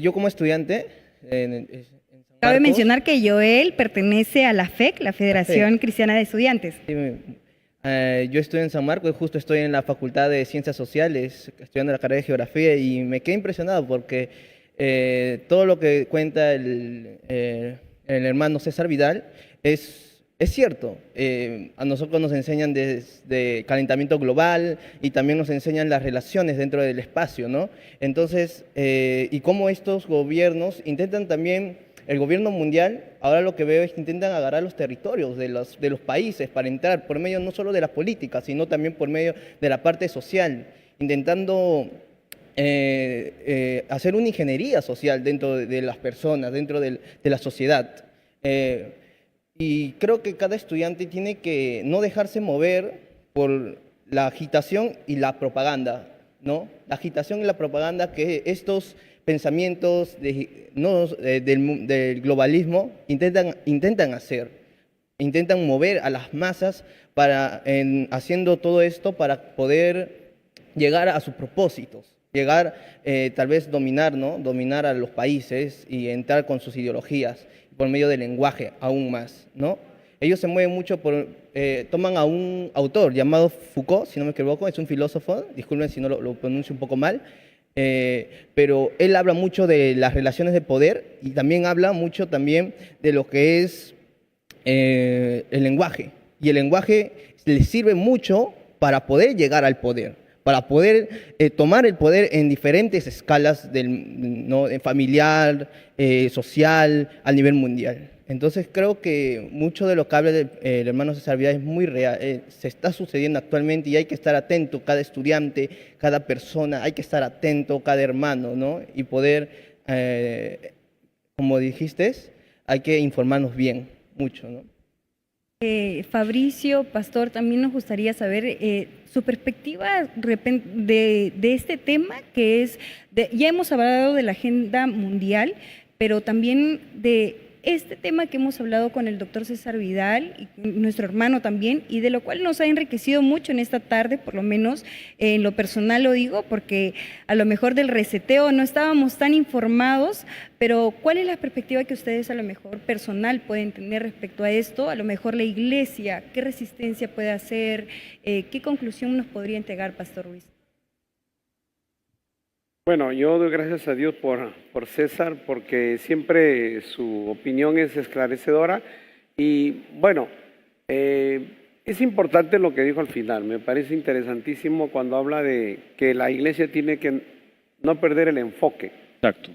Yo como estudiante en San Cabe Marcos, mencionar que Joel pertenece a la FEC, la Federación Cristiana de Estudiantes. yo estoy en San Marcos y justo estoy en la Facultad de Ciencias Sociales, estudiando la carrera de Geografía, y me quedé impresionado porque todo lo que cuenta el hermano César Vidal es cierto. A nosotros nos enseñan desde calentamiento global y también nos enseñan las relaciones dentro del espacio, ¿no? Entonces, y cómo estos gobiernos intentan también, el gobierno mundial, ahora lo que veo es que intentan agarrar los territorios de los países para entrar por medio no solo de la política, sino también por medio de la parte social, intentando hacer una ingeniería social dentro de las personas, dentro de la sociedad. Y creo que cada estudiante tiene que no dejarse mover por la agitación y la propaganda, ¿no? La agitación y la propaganda que estos pensamientos del globalismo intentan hacer. Intentan mover a las masas haciendo todo esto para poder llegar a sus propósitos. Llegar, tal vez dominar, ¿no? Dominar a los países y entrar con sus ideologías por medio del lenguaje aún más, ¿no? Ellos se mueven mucho toman a un autor llamado Foucault, si no me equivoco, es un filósofo, disculpen si no lo pronuncio un poco mal, pero él habla mucho de las relaciones de poder y también habla mucho también de lo que es el lenguaje. Y el lenguaje le sirve mucho para poder llegar al poder, para poder tomar el poder en diferentes escalas, ¿no? familiar, social, a nivel mundial. Entonces creo que mucho de lo que habla el hermano César Vidal es muy real, se está sucediendo actualmente y hay que estar atento, cada estudiante, cada persona, hay que estar atento, cada hermano, ¿no? Y poder, como dijiste, hay que informarnos bien, mucho, ¿no? Fabricio, pastor, también nos gustaría saber su perspectiva de este tema, que es, ya hemos hablado de la agenda mundial, pero también de este tema que hemos hablado con el doctor César Vidal, y nuestro hermano también, y de lo cual nos ha enriquecido mucho en esta tarde, por lo menos en lo personal lo digo, porque a lo mejor del reseteo no estábamos tan informados, pero ¿cuál es la perspectiva que ustedes a lo mejor personal pueden tener respecto a esto? A lo mejor la iglesia, ¿qué resistencia puede hacer? ¿Qué conclusión nos podría entregar, Pastor Ruiz? Bueno, yo doy gracias a Dios por César, porque siempre su opinión es esclarecedora. Y bueno, Es importante lo que dijo al final, me parece interesantísimo cuando habla de que la iglesia tiene que no perder el enfoque. Exacto.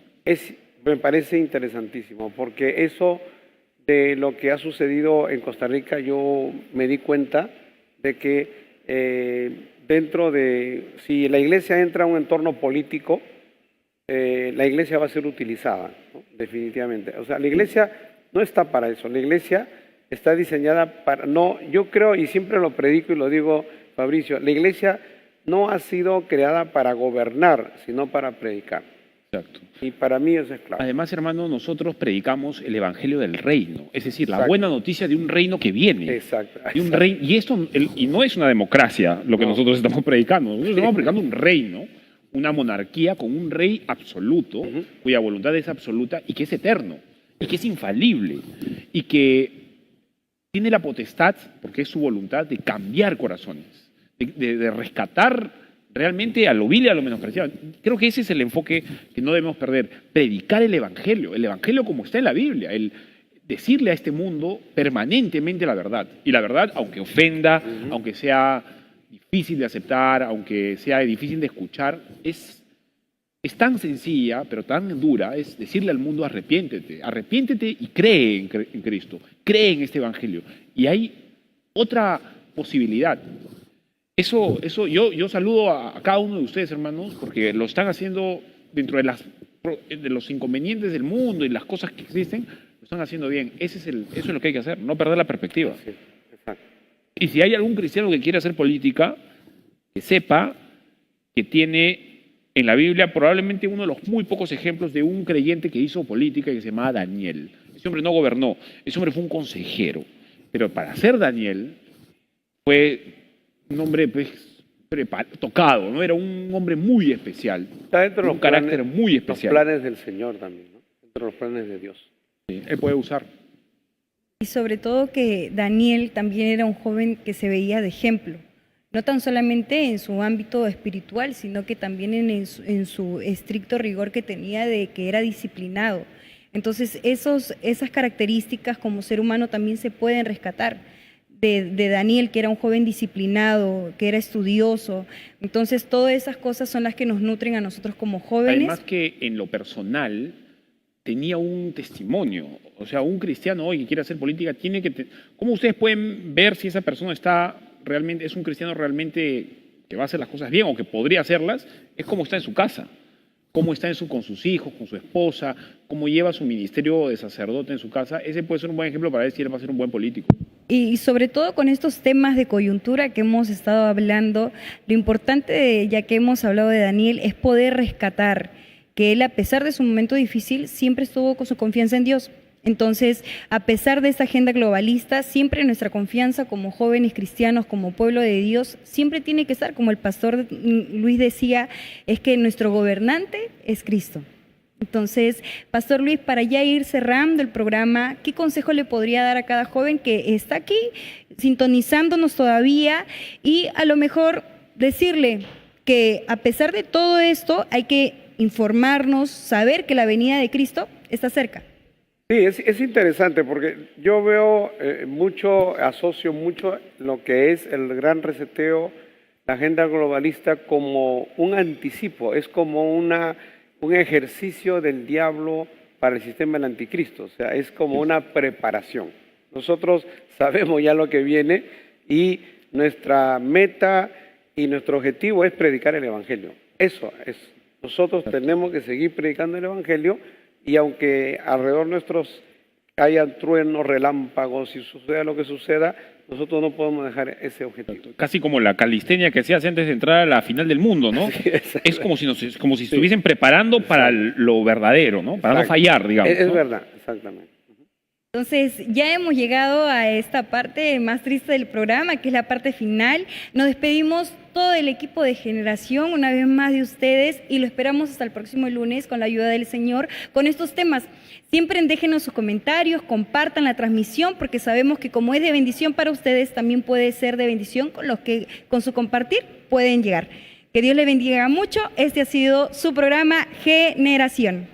Me parece interesantísimo, porque eso de lo que ha sucedido en Costa Rica, yo me di cuenta de que dentro de, si la iglesia entra a un entorno político, la iglesia va a ser utilizada, ¿no? Definitivamente. O sea, la iglesia no está para eso, la iglesia está diseñada para, no, yo creo, y siempre lo predico y lo digo, Fabricio, la iglesia no ha sido creada para gobernar, sino para predicar. Exacto. Y para mí eso es claro. Además, hermano, nosotros predicamos el evangelio del reino, es decir, la Exacto. buena noticia de un reino que viene. Exacto. De un reino, y esto y no es una democracia lo que No. nosotros estamos predicando. Nosotros estamos predicando un reino, una monarquía con un rey absoluto, cuya voluntad es absoluta y que es eterno, y que es infalible, y que tiene la potestad, porque es su voluntad, de cambiar corazones, de rescatar realmente a lo vil y a lo menospreciado. Creo que ese es el enfoque que no debemos perder. Predicar el evangelio como está en la Biblia, el decirle a este mundo permanentemente la verdad. Y la verdad, aunque ofenda, aunque sea difícil de aceptar, aunque sea difícil de escuchar, es tan sencilla, pero tan dura, es decirle al mundo arrepiéntete y cree en Cristo, cree en este evangelio. Y hay otra posibilidad. Eso yo saludo a cada uno de ustedes, hermanos, porque lo están haciendo dentro de los inconvenientes del mundo y las cosas que existen, lo están haciendo bien. Eso es lo que hay que hacer, no perder la perspectiva. Sí, exacto. Y si hay algún cristiano que quiere hacer política, que sepa que tiene en la Biblia probablemente uno de los muy pocos ejemplos de un creyente que hizo política y que se llamaba Daniel. Ese hombre no gobernó, ese hombre fue un consejero. Pero para ser Daniel fue un hombre pues, tocado, ¿no? Era un hombre muy especial, Está dentro de un carácter muy especial. Los planes del Señor también, ¿no? Dentro de los planes de Dios. Sí, él puede usar. Y sobre todo que Daniel también era un joven que se veía de ejemplo, no tan solamente en su ámbito espiritual, sino que también en su estricto rigor que tenía de que era disciplinado. Entonces, esas características como ser humano también se pueden rescatar de Daniel, que era un joven disciplinado, que era estudioso. Entonces, todas esas cosas son las que nos nutren a nosotros como jóvenes. Además que en lo personal tenía un testimonio. O sea, un cristiano hoy que quiere hacer política tiene que... ¿Cómo ustedes pueden ver si esa persona es un cristiano realmente que va a hacer las cosas bien o que podría hacerlas? Es como está en su casa, cómo está con sus hijos, con su esposa, cómo lleva su ministerio de sacerdote en su casa. Ese puede ser un buen ejemplo para ver si él va a ser un buen político. Y sobre todo con estos temas de coyuntura que hemos estado hablando, lo importante, ya que hemos hablado de Daniel, es poder rescatar que él, a pesar de su momento difícil, siempre estuvo con su confianza en Dios. Entonces, a pesar de esta agenda globalista, siempre nuestra confianza como jóvenes cristianos, como pueblo de Dios, siempre tiene que estar, como el pastor Luis decía, es que nuestro gobernante es Cristo. Entonces, Pastor Luis, para ya ir cerrando el programa, ¿qué consejo le podría dar a cada joven que está aquí sintonizándonos todavía y a lo mejor decirle que a pesar de todo esto hay que informarnos, saber que la venida de Cristo está cerca? Sí, es interesante porque yo veo asocio mucho lo que es el gran reseteo, la agenda globalista como un anticipo, es como un ejercicio del diablo para el sistema del anticristo, o sea, es como una preparación. Nosotros sabemos ya lo que viene y nuestra meta y nuestro objetivo es predicar el evangelio. Eso es. Nosotros tenemos que seguir predicando el evangelio y aunque alrededor nuestros hayan truenos, relámpagos y suceda lo que suceda, nosotros no podemos dejar ese objetivo. Casi como la calistenia que se hace antes de entrar a la final del mundo, ¿no? Sí, es como si estuviesen preparando para lo verdadero, ¿no? Para no fallar, digamos. Es ¿no? verdad, exactamente. Entonces, ya hemos llegado a esta parte más triste del programa, que es la parte final. Nos despedimos todo el equipo de Generación, una vez más de ustedes, y lo esperamos hasta el próximo lunes con la ayuda del Señor, con estos temas. Siempre déjenos sus comentarios, compartan la transmisión, porque sabemos que como es de bendición para ustedes, también puede ser de bendición con los que con su compartir pueden llegar. Que Dios les bendiga mucho. Este ha sido su programa Generación.